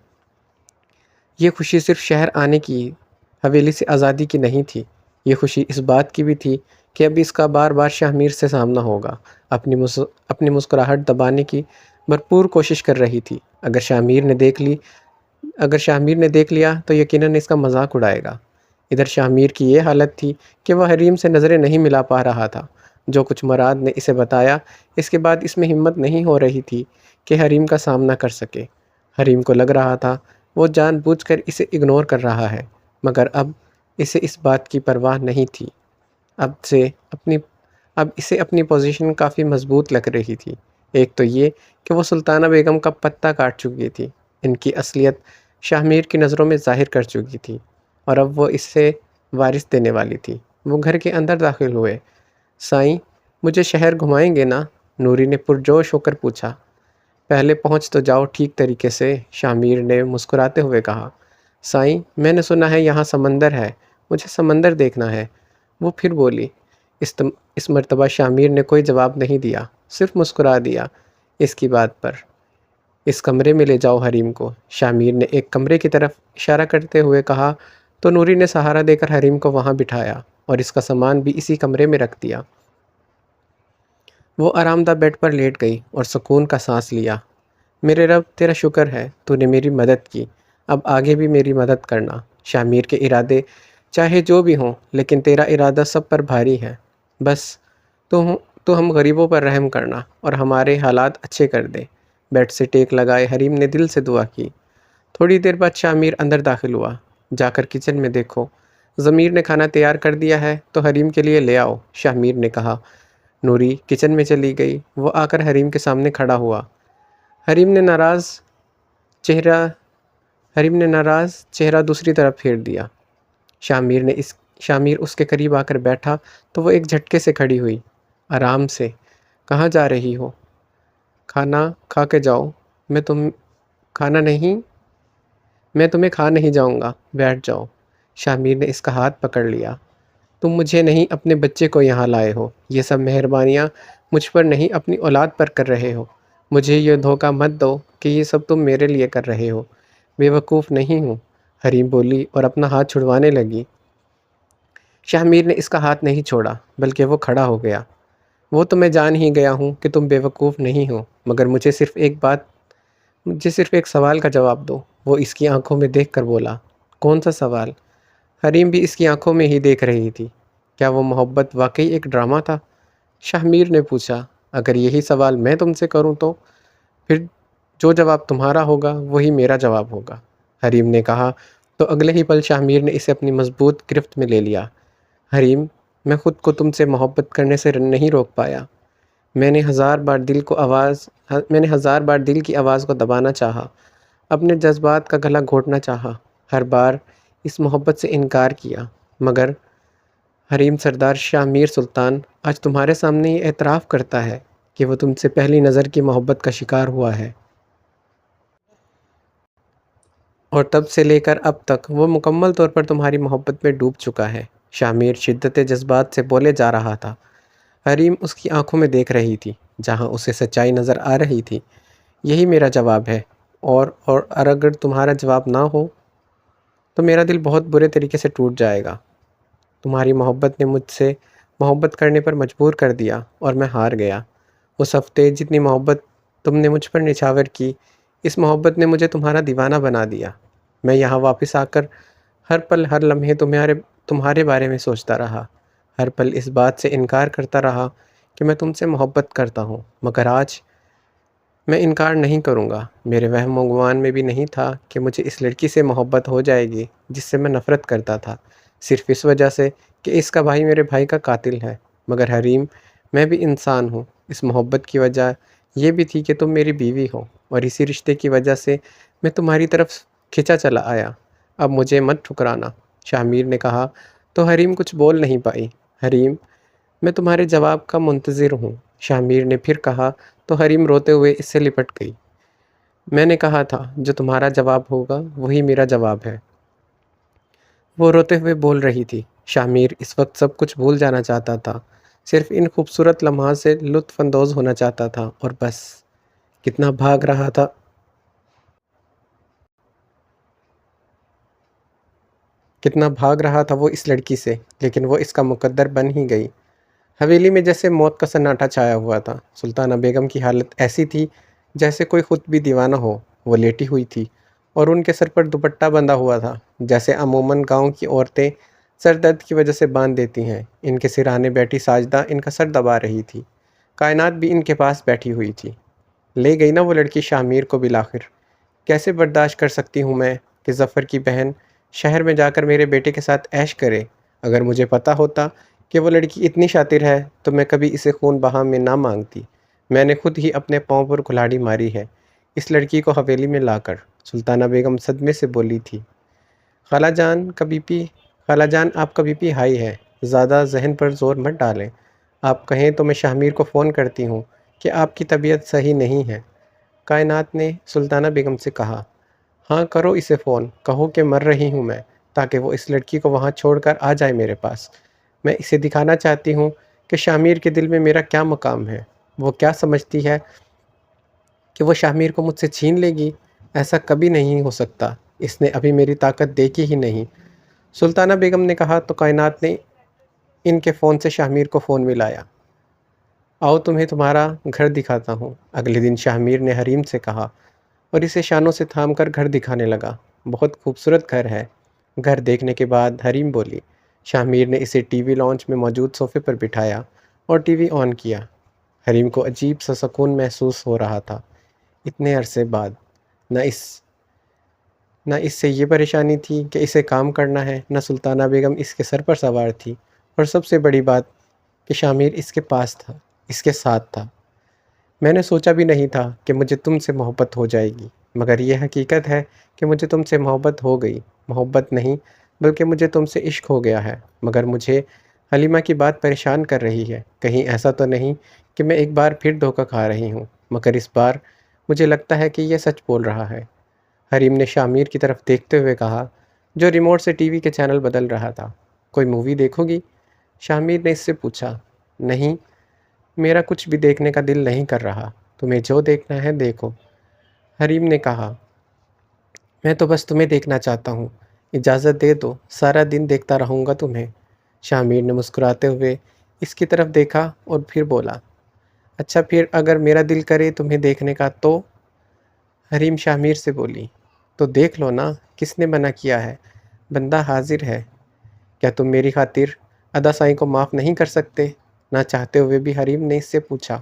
یہ خوشی صرف شہر آنے کی، حویلی سے آزادی کی نہیں تھی، یہ خوشی اس بات کی بھی تھی کہ اب اس کا بار بار شاہ میر سے سامنا ہوگا۔ اپنی مسکراہٹ دبانے کی بھرپور کوشش کر رہی تھی۔ اگر شاہ میر نے دیکھ لیا تو یقیناً اس کا مذاق اڑائے گا۔ ادھر شاہ میر کی یہ حالت تھی کہ وہ حریم سے نظریں نہیں ملا پا رہا تھا۔ جو کچھ مراد نے اسے بتایا، اس کے بعد اس میں ہمت نہیں ہو رہی تھی کہ حریم کا سامنا کر سکے۔ حریم کو لگ رہا تھا وہ جان بوجھ کر اسے اگنور کر رہا ہے، مگر اب اسے اس بات کی پرواہ نہیں تھی۔ اب اسے اپنی پوزیشن کافی مضبوط لگ رہی تھی۔ ایک تو یہ کہ وہ سلطانہ بیگم کا پتہ کاٹ چکی تھی، ان کی اصلیت شاہ میر کی نظروں میں ظاہر کر چکی تھی، اور اب وہ اس سے وارث دینے والی تھی۔ وہ گھر کے اندر داخل ہوئے۔ سائیں، مجھے شہر گھمائیں گے نا؟ نوری نے پرجوش ہو کر پوچھا۔ پہلے پہنچ تو جاؤ ٹھیک طریقے سے، شاہ میر نے مسکراتے ہوئے کہا۔ سائیں، میں نے سنا ہے یہاں سمندر ہے، مجھے سمندر دیکھنا ہے، وہ پھر بولی۔ اس مرتبہ شاہ میر نے کوئی جواب نہیں دیا، صرف مسکرا دیا۔ اس کی بات پر اس کمرے میں لے جاؤ حریم کو، شاہ میر نے ایک کمرے کی طرف اشارہ کرتے ہوئے کہا تو نوری نے سہارا دے کر حریم کو وہاں بٹھایا اور اس کا سامان بھی اسی کمرے میں رکھ دیا۔ وہ آرام دہ بیڈ پر لیٹ گئی اور سکون کا سانس لیا۔ میرے رب، تیرا شکر ہے، تو نے میری مدد کی، اب آگے بھی میری مدد کرنا۔ شاہ میر کے ارادے چاہے جو بھی ہوں، لیکن تیرا ارادہ سب پر بھاری ہے۔ بس تو ہم غریبوں پر رحم کرنا اور ہمارے حالات اچھے کر دے۔ بیڈ سے ٹیک لگائے حریم نے دل سے دعا کی۔ تھوڑی دیر بعد شاہ میر اندر داخل ہوا۔ جا کر کچن میں دیکھو، ضمیر نے کھانا تیار کر دیا ہے تو حریم کے لیے لے آؤ، شاہ میر نے کہا۔ نوری کچن میں چلی گئی۔ وہ آ کر حریم کے سامنے کھڑا ہوا۔ حریم نے ناراض چہرہ دوسری طرف پھیر دیا۔ شاہ میر اس کے قریب آ کر بیٹھا تو وہ ایک جھٹکے سے کھڑی ہوئی۔ آرام سے، کہاں جا رہی ہو؟ کھانا کھا کے جاؤ۔ میں تمہیں کھا نہیں جاؤں گا، بیٹھ جاؤ۔ شاہ میر نے اس کا ہاتھ پکڑ لیا۔ تم مجھے نہیں اپنے بچے کو یہاں لائے ہو، یہ سب مہربانیاں مجھ پر نہیں اپنی اولاد پر کر رہے ہو۔ مجھے یہ دھوکہ مت دو کہ یہ سب تم میرے لیے کر رہے ہو۔ بے وقوف نہیں ہوں، حریم بولی اور اپنا ہاتھ چھڑوانے لگی۔ شاہ میر نے اس کا ہاتھ نہیں چھوڑا بلکہ وہ کھڑا ہو گیا۔ وہ تو میں جان ہی گیا ہوں کہ تم بے وقوف نہیں ہو، مگر مجھے صرف ایک سوال کا جواب دو۔ وہ اس کی آنکھوں میں دیکھ کر بولا۔ کون سا سوال؟ حریم بھی اس کی آنکھوں میں ہی دیکھ رہی تھی۔ کیا وہ محبت واقعی ایک ڈرامہ تھا؟ شاہ میر نے پوچھا۔ اگر یہی سوال میں تم سے کروں تو پھر جو جواب تمہارا ہوگا وہی میرا جواب ہوگا، حریم نے کہا تو اگلے ہی پل شاہ میر نے اسے اپنی مضبوط گرفت میں لے لیا۔ حریم، میں خود کو تم سے محبت کرنے سے نہیں روک پایا۔ میں نے ہزار بار دل کی آواز کو دبانا چاہا، اپنے جذبات کا گلا گھونٹنا چاہا، ہر بار اس محبت سے انکار کیا، مگر حریم سردار شاہ میر سلطان آج تمہارے سامنے یہ اعتراف کرتا ہے کہ وہ تم سے پہلی نظر کی محبت کا شکار ہوا ہے، اور تب سے لے کر اب تک وہ مکمل طور پر تمہاری محبت میں ڈوب چکا ہے۔ شاہ میر شدت جذبات سے بولے جا رہا تھا۔ حریم اس کی آنکھوں میں دیکھ رہی تھی جہاں اسے سچائی نظر آ رہی تھی۔ یہی میرا جواب ہے، اور اگر تمہارا جواب نہ ہو تو میرا دل بہت برے طریقے سے ٹوٹ جائے گا۔ تمہاری محبت نے مجھ سے محبت کرنے پر مجبور کر دیا اور میں ہار گیا۔ اس ہفتے جتنی محبت تم نے مجھ پر نچھاور کی، اس محبت نے مجھے تمہارا دیوانہ بنا دیا۔ میں یہاں واپس آ کر ہر پل ہر لمحے تمہارے بارے میں سوچتا رہا، ہر پل اس بات سے انکار کرتا رہا کہ میں تم سے محبت کرتا ہوں، مگر آج میں انکار نہیں کروں گا۔ میرے وہم و گمان میں بھی نہیں تھا کہ مجھے اس لڑکی سے محبت ہو جائے گی جس سے میں نفرت کرتا تھا، صرف اس وجہ سے کہ اس کا بھائی میرے بھائی کا قاتل ہے۔ مگر حریم، میں بھی انسان ہوں۔ اس محبت کی وجہ یہ بھی تھی کہ تم میری بیوی ہو، اور اسی رشتے کی وجہ سے میں تمہاری طرف کھنچا چلا آیا۔ اب مجھے مت ٹھکرانا، شاہ میر نے کہا تو حریم کچھ بول نہیں پائی۔ حریم، میں تمہارے جواب کا منتظر ہوں، شاہ میر نے پھر کہا تو حریم روتے ہوئے اس سے لپٹ گئی۔ میں نے کہا تھا جو تمہارا جواب ہوگا وہی میرا جواب ہے، وہ روتے ہوئے بول رہی تھی۔ شاہ میر اس وقت سب کچھ بھول جانا چاہتا تھا، صرف ان خوبصورت لمحات سے لطف اندوز ہونا چاہتا تھا، اور بس کتنا بھاگ رہا تھا وہ اس لڑکی سے، لیکن وہ اس کا مقدر بن ہی گئی۔ حویلی میں جیسے موت کا سناٹا چھایا ہوا تھا۔ سلطانہ بیگم کی حالت ایسی تھی جیسے کوئی خود بھی دیوانہ ہو۔ وہ لیٹی ہوئی تھی اور ان کے سر پر دوپٹہ بندھا ہوا تھا، جیسے عموماً گاؤں کی عورتیں سر درد کی وجہ سے باندھ دیتی ہیں۔ ان کے سرانے بیٹھی ساجدہ ان کا سر دبا رہی تھی۔ کائنات بھی ان کے پاس بیٹھی ہوئی تھی۔ لے گئی نا وہ لڑکی شاہ میر کو بالآخر۔ کیسے برداشت کر سکتی ہوں میں کہ ظفر کی بہن شہر میں جا کر میرے بیٹے کے ساتھ عیش کرے؟ اگر مجھے پتہ ہوتا کہ وہ لڑکی اتنی شاطر ہے تو میں کبھی اسے خون بہا میں نہ مانگتی۔ میں نے خود ہی اپنے پاؤں پر کلہاڑی ماری ہے اس لڑکی کو حویلی میں لا کر۔ سلطانہ بیگم صدمے سے بولی تھی۔ خالہ جان آپ کا بی پی ہائی ہے، زیادہ ذہن پر زور مت ڈالیں۔ آپ کہیں تو میں شاہ میر کو فون کرتی ہوں کہ آپ کی طبیعت صحیح نہیں ہے۔ کائنات نے سلطانہ بیگم سے کہا۔ ہاں کرو اسے فون، کہو کہ مر رہی ہوں میں، تاکہ وہ اس لڑکی کو وہاں چھوڑ کر آ جائے میرے پاس۔ میں اسے دکھانا چاہتی ہوں کہ شاہ میر کے دل میں میرا کیا مقام ہے۔ وہ کیا سمجھتی ہے کہ وہ شاہ میر کو مجھ سے چھین لے گی؟ ایسا کبھی نہیں ہو سکتا، اس نے ابھی میری طاقت دیکھی ہی نہیں۔ سلطانہ بیگم نے کہا تو کائنات نے ان کے فون سے شاہ میر کو فون ملایا۔ آؤ تمہیں تمہارا گھر دکھاتا ہوں۔ اگلے دن شاہ میر نے حریم سے کہا اور اسے شانوں سے تھام کر گھر دکھانے لگا۔ بہت خوبصورت گھر ہے۔ گھر دیکھنے کے بعد حریم بولی۔ شاہ میر نے اسے ٹی وی لانچ میں موجود صوفے پر بٹھایا اور ٹی وی آن کیا۔ حریم کو عجیب سا سکون محسوس ہو رہا تھا۔ اتنے عرصے بعد نہ اس سے یہ پریشانی تھی کہ اسے کام کرنا ہے، نہ سلطانہ بیگم اس کے سر پر سوار تھی، اور سب سے بڑی بات کہ شاہ میر اس کے پاس تھا، اس کے ساتھ تھا۔ میں نے سوچا بھی نہیں تھا کہ مجھے تم سے محبت ہو جائے گی، مگر یہ حقیقت ہے کہ مجھے تم سے محبت ہو گئی۔ محبت نہیں بلکہ مجھے تم سے عشق ہو گیا ہے۔ مگر مجھے حلیمہ کی بات پریشان کر رہی ہے۔ کہیں ایسا تو نہیں کہ میں ایک بار پھر دھوکہ کھا رہی ہوں؟ مگر اس بار مجھے لگتا ہے کہ یہ سچ بول رہا ہے۔ حریم نے شاہ میر کی طرف دیکھتے ہوئے کہا، جو ریموٹ سے ٹی وی کے چینل بدل رہا تھا۔ کوئی مووی دیکھو گی؟ شاہ میر نے اس سے پوچھا۔ نہیں، میرا کچھ بھی دیکھنے کا دل نہیں کر رہا، تمہیں جو دیکھنا ہے دیکھو، حریم نے کہا۔ میں تو بس تمہیں دیکھنا چاہتا ہوں، اجازت دے دو، سارا دن دیکھتا رہوں گا تمہیں۔ شاہ میر نے مسکراتے ہوئے اس کی طرف دیکھا اور پھر بولا، اچھا پھر اگر میرا دل کرے تمہیں دیکھنے کا تو؟ حریم شاہ میر سے بولی، تو دیکھ لو نا، کس نے منع کیا ہے؟ بندہ حاضر ہے۔ کیا تم میری خاطر ادا سائی کو معاف نہیں کر سکتے؟ نہ چاہتے ہوئے بھی حریم نے اس سے پوچھا۔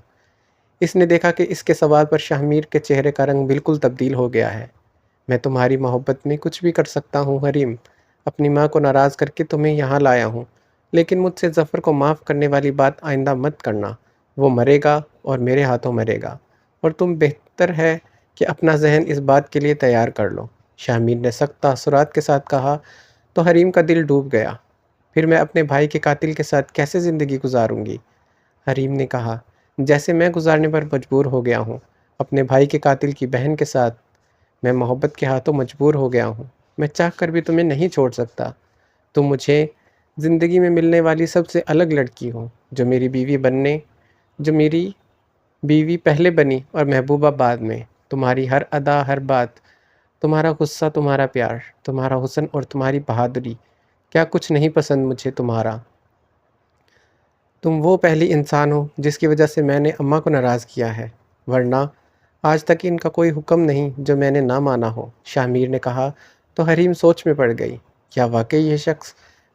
اس نے دیکھا کہ اس کے سوال پر شاہ میر کے چہرے کا رنگ بالکل تبدیل ہو گیا ہے۔ میں تمہاری محبت میں کچھ بھی کر سکتا ہوں حریم، اپنی ماں کو ناراض کر کے تمہیں یہاں لایا ہوں، لیکن مجھ سے ظفر کو معاف کرنے والی بات آئندہ مت کرنا۔ وہ مرے گا اور میرے ہاتھوں مرے گا، اور تم بہتر ہے کہ اپنا ذہن اس بات کے لیے تیار کر لو۔ شاہ میر نے سخت تاثرات کے ساتھ کہا تو حریم کا دل ڈوب گیا۔ پھر میں اپنے بھائی کے قاتل کے ساتھ کیسے زندگی گزاروں گی؟ حریم نے کہا، جیسے میں گزارنے پر مجبور ہو گیا ہوں، اپنے بھائی کے قاتل کی بہن کے ساتھ میں محبت کے ہاتھوں مجبور ہو گیا ہوں۔ میں چاہ کر بھی تمہیں نہیں چھوڑ سکتا۔ تم مجھے زندگی میں ملنے والی سب سے الگ لڑکی ہو، جو میری بیوی پہلے بنی اور محبوبہ بعد میں۔ تمہاری ہر ادا، ہر بات، تمہارا غصہ، تمہارا پیار، تمہارا حسن اور تمہاری بہادری، کیا کچھ نہیں پسند مجھے تمہارا؟ تم وہ پہلی انسان ہو جس کی وجہ سے میں نے اماں کو ناراض کیا ہے، ورنہ آج تک ان کا کوئی حکم نہیں جو میں نے نہ مانا ہو۔ شاہ میر نے کہا تو حریم سوچ میں پڑ گئی۔ کیا واقعی یہ شخص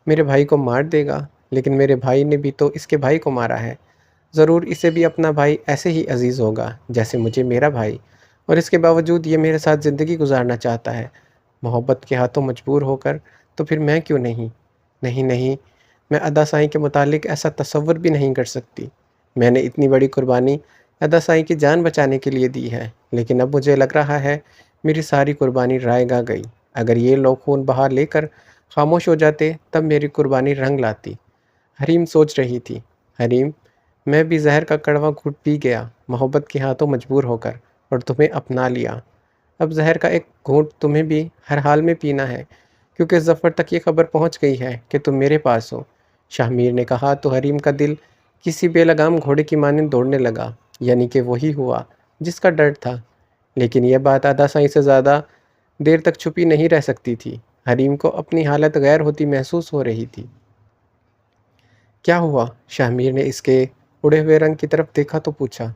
میرے بھائی کو مار دے گا؟ لیکن میرے بھائی نے بھی تو اس کے بھائی کو مارا ہے۔ ضرور اسے بھی اپنا بھائی ایسے ہی عزیز ہوگا جیسے مجھے میرا بھائی، اور اس کے باوجود یہ میرے ساتھ زندگی گزارنا چاہتا ہے، محبت کے ہاتھوں مجبور ہو کر۔ تو پھر میں کیوں نہیں؟ نہیں، میں ادا سائی کے متعلق ایسا تصور بھی نہیں کر سکتی۔ میں نے اتنی بڑی قربانی ادا سائی کی جان بچانے کے لیے دی ہے، لیکن اب مجھے لگ رہا ہے میری ساری قربانی رائے گا گئی۔ اگر یہ لوگ خون بہا لے کر خاموش ہو جاتے تب میری قربانی رنگ لاتی۔ حریم سوچ رہی تھی، حریم، میں بھی زہر کا کڑوا گھٹ پی گیا، محبت کے ہاتھوں مجبور ہو کر، اور تمہیں اپنا لیا۔ اب زہر کا ایک گھونٹ تمہیں بھی ہر حال میں پینا ہے، کیونکہ ظفر تک یہ خبر پہنچ گئی ہے کہ تم میرے پاس ہو۔ شاہ میر نے کہا تو حریم کا دل کسی بے لگام گھوڑے کی مانند دوڑنے لگا، یعنی کہ وہی ہوا جس کا ڈر تھا۔ لیکن یہ بات ادا سائیں سے زیادہ دیر تک چھپی نہیں رہ سکتی تھی۔ حریم کو اپنی حالت غیر ہوتی محسوس ہو رہی تھی۔ کیا ہوا؟ شاہ میر نے اس کے اڑے ہوئے رنگ کی طرف دیکھا تو پوچھا۔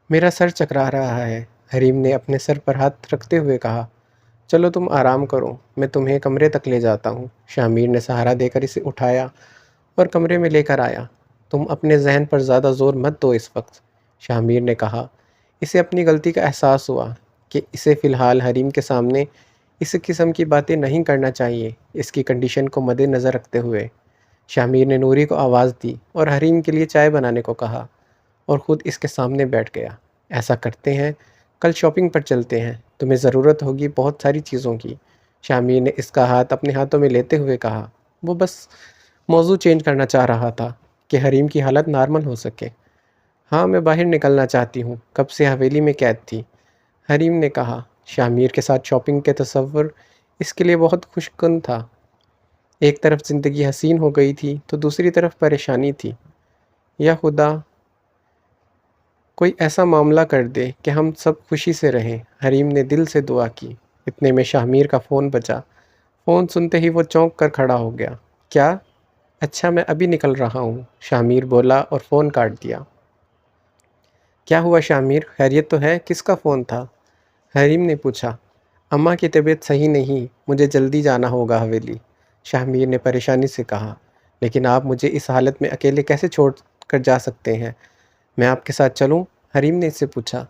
میرا سر چکرا رہا ہے، حریم نے اپنے سر پر ہاتھ رکھتے ہوئے کہا۔ چلو تم آرام کرو، میں تمہیں کمرے تک لے جاتا ہوں۔ شاہ میر نے سہارا دے کر اسے اٹھایا اور کمرے میں لے کر آیا۔ تم اپنے ذہن پر زیادہ زور مت دو اس وقت، شاہ میر نے کہا۔ اسے اپنی غلطی کا احساس ہوا کہ اسے فی الحال حریم کے سامنے اس قسم کی باتیں نہیں کرنا چاہیے، اس کی کنڈیشن کو مد نظر رکھتے ہوئے۔ شاہ میر نے نوری کو آواز دی اور حریم کے لیے چائے بنانے کو کہا، اور خود اس کے سامنے بیٹھ گیا۔ ایسا کرتے ہیں، کل شاپنگ پر چلتے ہیں، تمہیں ضرورت ہوگی بہت ساری چیزوں کی، شاہ میر نے اس کا ہاتھ اپنے ہاتھوں میں لیتے ہوئے کہا۔ وہ بس موضوع چینج کرنا چاہ رہا تھا کہ حریم کی حالت نارمل ہو سکے۔ ہاں، میں باہر نکلنا چاہتی ہوں، کب سے حویلی میں قید تھی، حریم نے کہا۔ شاہ میر کے ساتھ شاپنگ کے تصور اس کے لیے بہت خوش کن تھا۔ ایک طرف زندگی حسین ہو گئی تھی تو دوسری طرف پریشانی تھی۔ یا خدا کوئی ایسا معاملہ کر دے کہ ہم سب خوشی سے رہیں، حریم نے دل سے دعا کی۔ اتنے میں شاہ میر کا فون بجا۔ فون سنتے ہی وہ چونک کر کھڑا ہو گیا۔ کیا؟ اچھا، میں ابھی نکل رہا ہوں، شاہ میر بولا اور فون کاٹ دیا۔ کیا ہوا شاہ میر، خیریت تو ہے؟ کس کا فون تھا؟ حریم نے پوچھا۔ اماں کی طبیعت صحیح نہیں، مجھے جلدی جانا ہوگا حویلی، شاہ میر نے پریشانی سے کہا۔ لیکن آپ مجھے اس حالت میں اکیلے کیسے چھوڑ کر جا سکتے ہیں؟ میں آپ کے ساتھ چلوں؟ حریم نے اس سے پوچھا۔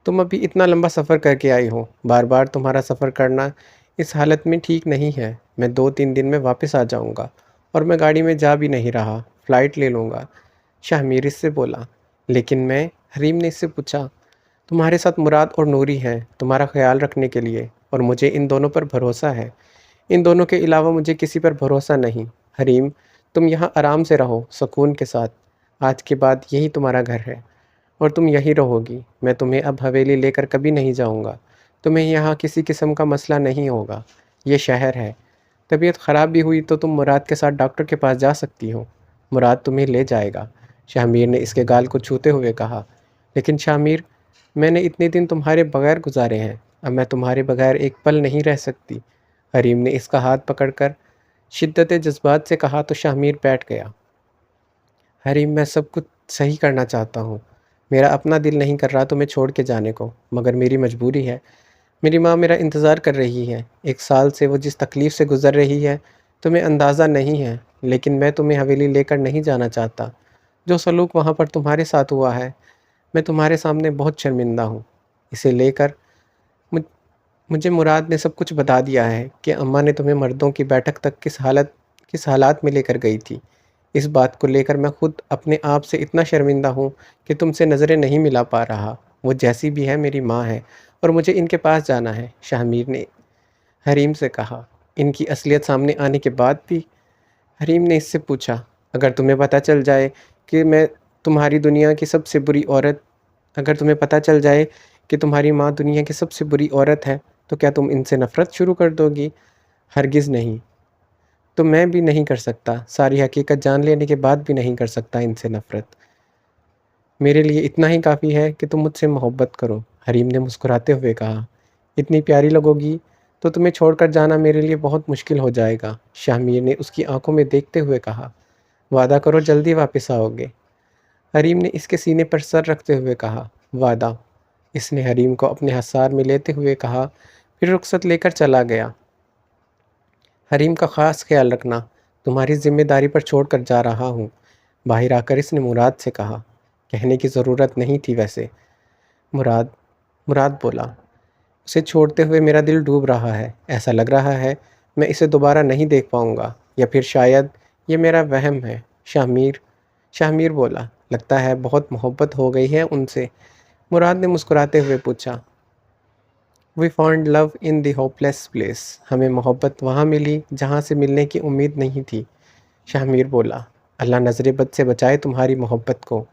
تم ابھی اتنا لمبا سفر کر کے آئی ہو، بار بار تمہارا سفر کرنا اس حالت میں ٹھیک نہیں ہے۔ میں 2-3 دن میں واپس آ جاؤں گا، اور میں گاڑی میں جا بھی نہیں رہا، فلائٹ لے لوں گا، شاہ میر اس سے بولا۔ لیکن میں، حریم نے اس سے پوچھا۔ تمہارے ساتھ مراد اور نوری ہیں تمہارا خیال رکھنے کے لیے، اور مجھے ان دونوں پر بھروسہ ہے۔ ان دونوں کے علاوہ مجھے کسی پر بھروسہ نہیں۔ حریم، تم یہاں آرام سے رہو، سکون کے ساتھ۔ آج کے بعد یہی تمہارا گھر ہے، اور تم یہی رہو گی۔ میں تمہیں اب حویلی لے کر کبھی نہیں جاؤں گا۔ تمہیں یہاں کسی قسم کا مسئلہ نہیں ہوگا۔ یہ شہر ہے۔ طبیعت خراب بھی ہوئی تو تم مراد کے ساتھ ڈاکٹر کے پاس جا سکتی ہو، مراد تمہیں لے جائے گا، شاہ میر نے اس کے گال کو چھوتے ہوئے کہا۔ لیکن شاہ میر، میں نے اتنے دن تمہارے بغیر گزارے ہیں، اب میں تمہارے بغیر ایک پل نہیں رہ سکتی، حریم نے اس کا ہاتھ پکڑ کر شدت جذبات سے کہا تو شاہ میر بیٹھ گیا۔ حریم، میں سب کچھ صحیح کرنا چاہتا ہوں، میرا اپنا دل نہیں کر رہا تمہیں چھوڑ کے جانے کو، مگر میری مجبوری ہے۔ میری ماں میرا انتظار کر رہی ہے، 1 سال سے وہ جس تکلیف سے گزر رہی ہے تمہیں اندازہ نہیں ہے، لیکن میں تمہیں حویلی لے کر نہیں جانا چاہتا۔ جو سلوک وہاں پر تمہارے ساتھ ہوا ہے، میں تمہارے سامنے بہت شرمندہ ہوں۔ اسے لے کر مجھے مراد نے سب کچھ بتا دیا ہے کہ اماں نے تمہیں مردوں کی بیٹھک تک کس حالات میں لے کر گئی تھی۔ اس بات کو لے کر میں خود اپنے آپ سے اتنا شرمندہ ہوں کہ تم سے نظریں نہیں ملا پا رہا۔ وہ جیسی بھی ہے میری ماں ہے، اور مجھے ان کے پاس جانا ہے، شاہ میر نے حریم سے کہا۔ ان کی اصلیت سامنے آنے کے بعد بھی؟ حریم نے اس سے پوچھا۔ اگر تمہیں پتہ چل جائے کہ میں تمہاری دنیا کی سب سے بری عورت اگر تمہیں پتہ چل جائے کہ تمہاری ماں دنیا کی سب سے بری عورت ہے تو کیا تم ان سے نفرت شروع کر دو گی؟ ہرگز نہیں۔ تو میں بھی نہیں کر سکتا، ساری حقیقت جان لینے کے بعد بھی نہیں کر سکتا ان سے نفرت۔ میرے لیے اتنا ہی کافی ہے کہ تم مجھ سے محبت کرو، حریم نے مسکراتے ہوئے کہا۔ اتنی پیاری لگو گی تو تمہیں چھوڑ کر جانا میرے لیے بہت مشکل ہو جائے گا، شاہ میر نے اس کی آنکھوں میں دیکھتے ہوئے کہا۔ وعدہ کرو جلدی واپس آؤ گے، حریم نے اس کے سینے پر سر رکھتے ہوئے کہا۔ وعدہ، اس نے حریم کو اپنے حصار میں لیتے ہوئے کہا، پھر رخصت لے کر چلا گیا۔ حریم کا خاص خیال رکھنا، تمہاری ذمہ داری پر چھوڑ کر جا رہا ہوں، باہر آ کر اس نے مراد سے کہا۔ کہنے کی ضرورت نہیں تھی ویسے، مراد بولا۔ اسے چھوڑتے ہوئے میرا دل ڈوب رہا ہے، ایسا لگ رہا ہے میں اسے دوبارہ نہیں دیکھ پاؤں گا، یا پھر شاید یہ میرا وہم ہے، شاہ میر بولا۔ لگتا ہے بہت محبت ہو گئی ہے ان سے، مراد نے مسکراتے ہوئے پوچھا۔ We found love in the hopeless place, ہمیں محبت وہاں ملی جہاں سے ملنے کی امید نہیں تھی، شاہ بولا۔ اللہ نظر بد سے بچائے تمہاری محبت کو،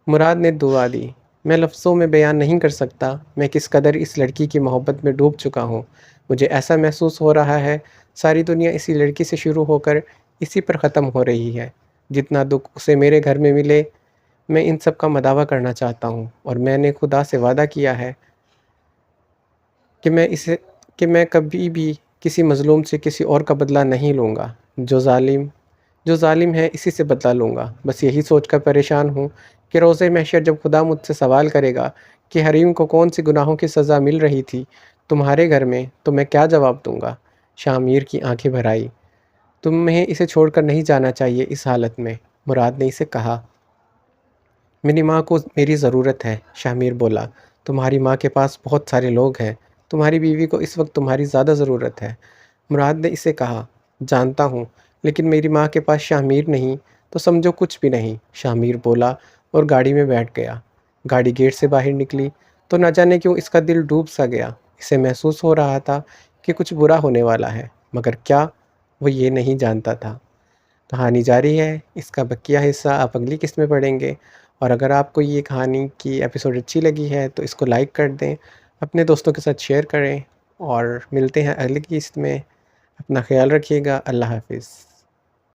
مراد نے دعا دی۔ میں لفظوں میں بیان نہیں کر سکتا میں کس قدر اس لڑکی کی محبت میں ڈوب چکا ہوں۔ مجھے ایسا محسوس ہو رہا ہے ساری دنیا اسی لڑکی سے شروع ہو کر اسی پر ختم ہو رہی ہے۔ جتنا دکھ اسے میرے گھر میں ملے، میں ان سب کا مداوع کرنا چاہتا ہوں، اور میں نے خدا سے وعدہ کیا ہے کہ میں کبھی بھی کسی مظلوم سے کسی اور کا بدلہ نہیں لوں گا۔ جو ظالم ہے اسی سے بدلہ لوں گا۔ بس یہی سوچ کر پریشان ہوں کہ روز محشر جب خدا مجھ سے سوال کرے گا کہ حریم کو کون سی گناہوں کی سزا مل رہی تھی تمہارے گھر میں، تو میں کیا جواب دوں گا؟ شاہ میر کی آنکھیں بھر آئی۔ تمہیں اسے چھوڑ کر نہیں جانا چاہیے اس حالت میں، مراد نے اسے کہا۔ میری ماں کو میری ضرورت ہے، شاہ میر بولا۔ تمہاری ماں کے پاس بہت سارے لوگ ہیں، تمہاری بیوی کو اس وقت تمہاری زیادہ ضرورت ہے، مراد نے اسے کہا۔ جانتا ہوں، لیکن میری ماں کے پاس شاہ میر نہیں تو سمجھو کچھ بھی نہیں، شاہ میر بولا اور گاڑی میں بیٹھ گیا۔ گاڑی گیٹ سے باہر نکلی تو نہ جانے کیوں اس کا دل ڈوب سا گیا۔ اسے محسوس ہو رہا تھا کہ کچھ برا ہونے والا ہے، مگر کیا، وہ یہ نہیں جانتا تھا۔ کہانی جاری ہے، اس کا بقیہ حصہ آپ اگلی قسط میں پڑھیں گے، اور اگر آپ کو یہ کہانی کی ایپیسوڈ اچھی لگی ہے تو اس کو لائک کر دیں، اپنے دوستوں کے ساتھ شیئر کریں، اور ملتے ہیں اگلی قسط میں۔ اپنا خیال رکھیے گا، اللہ حافظ۔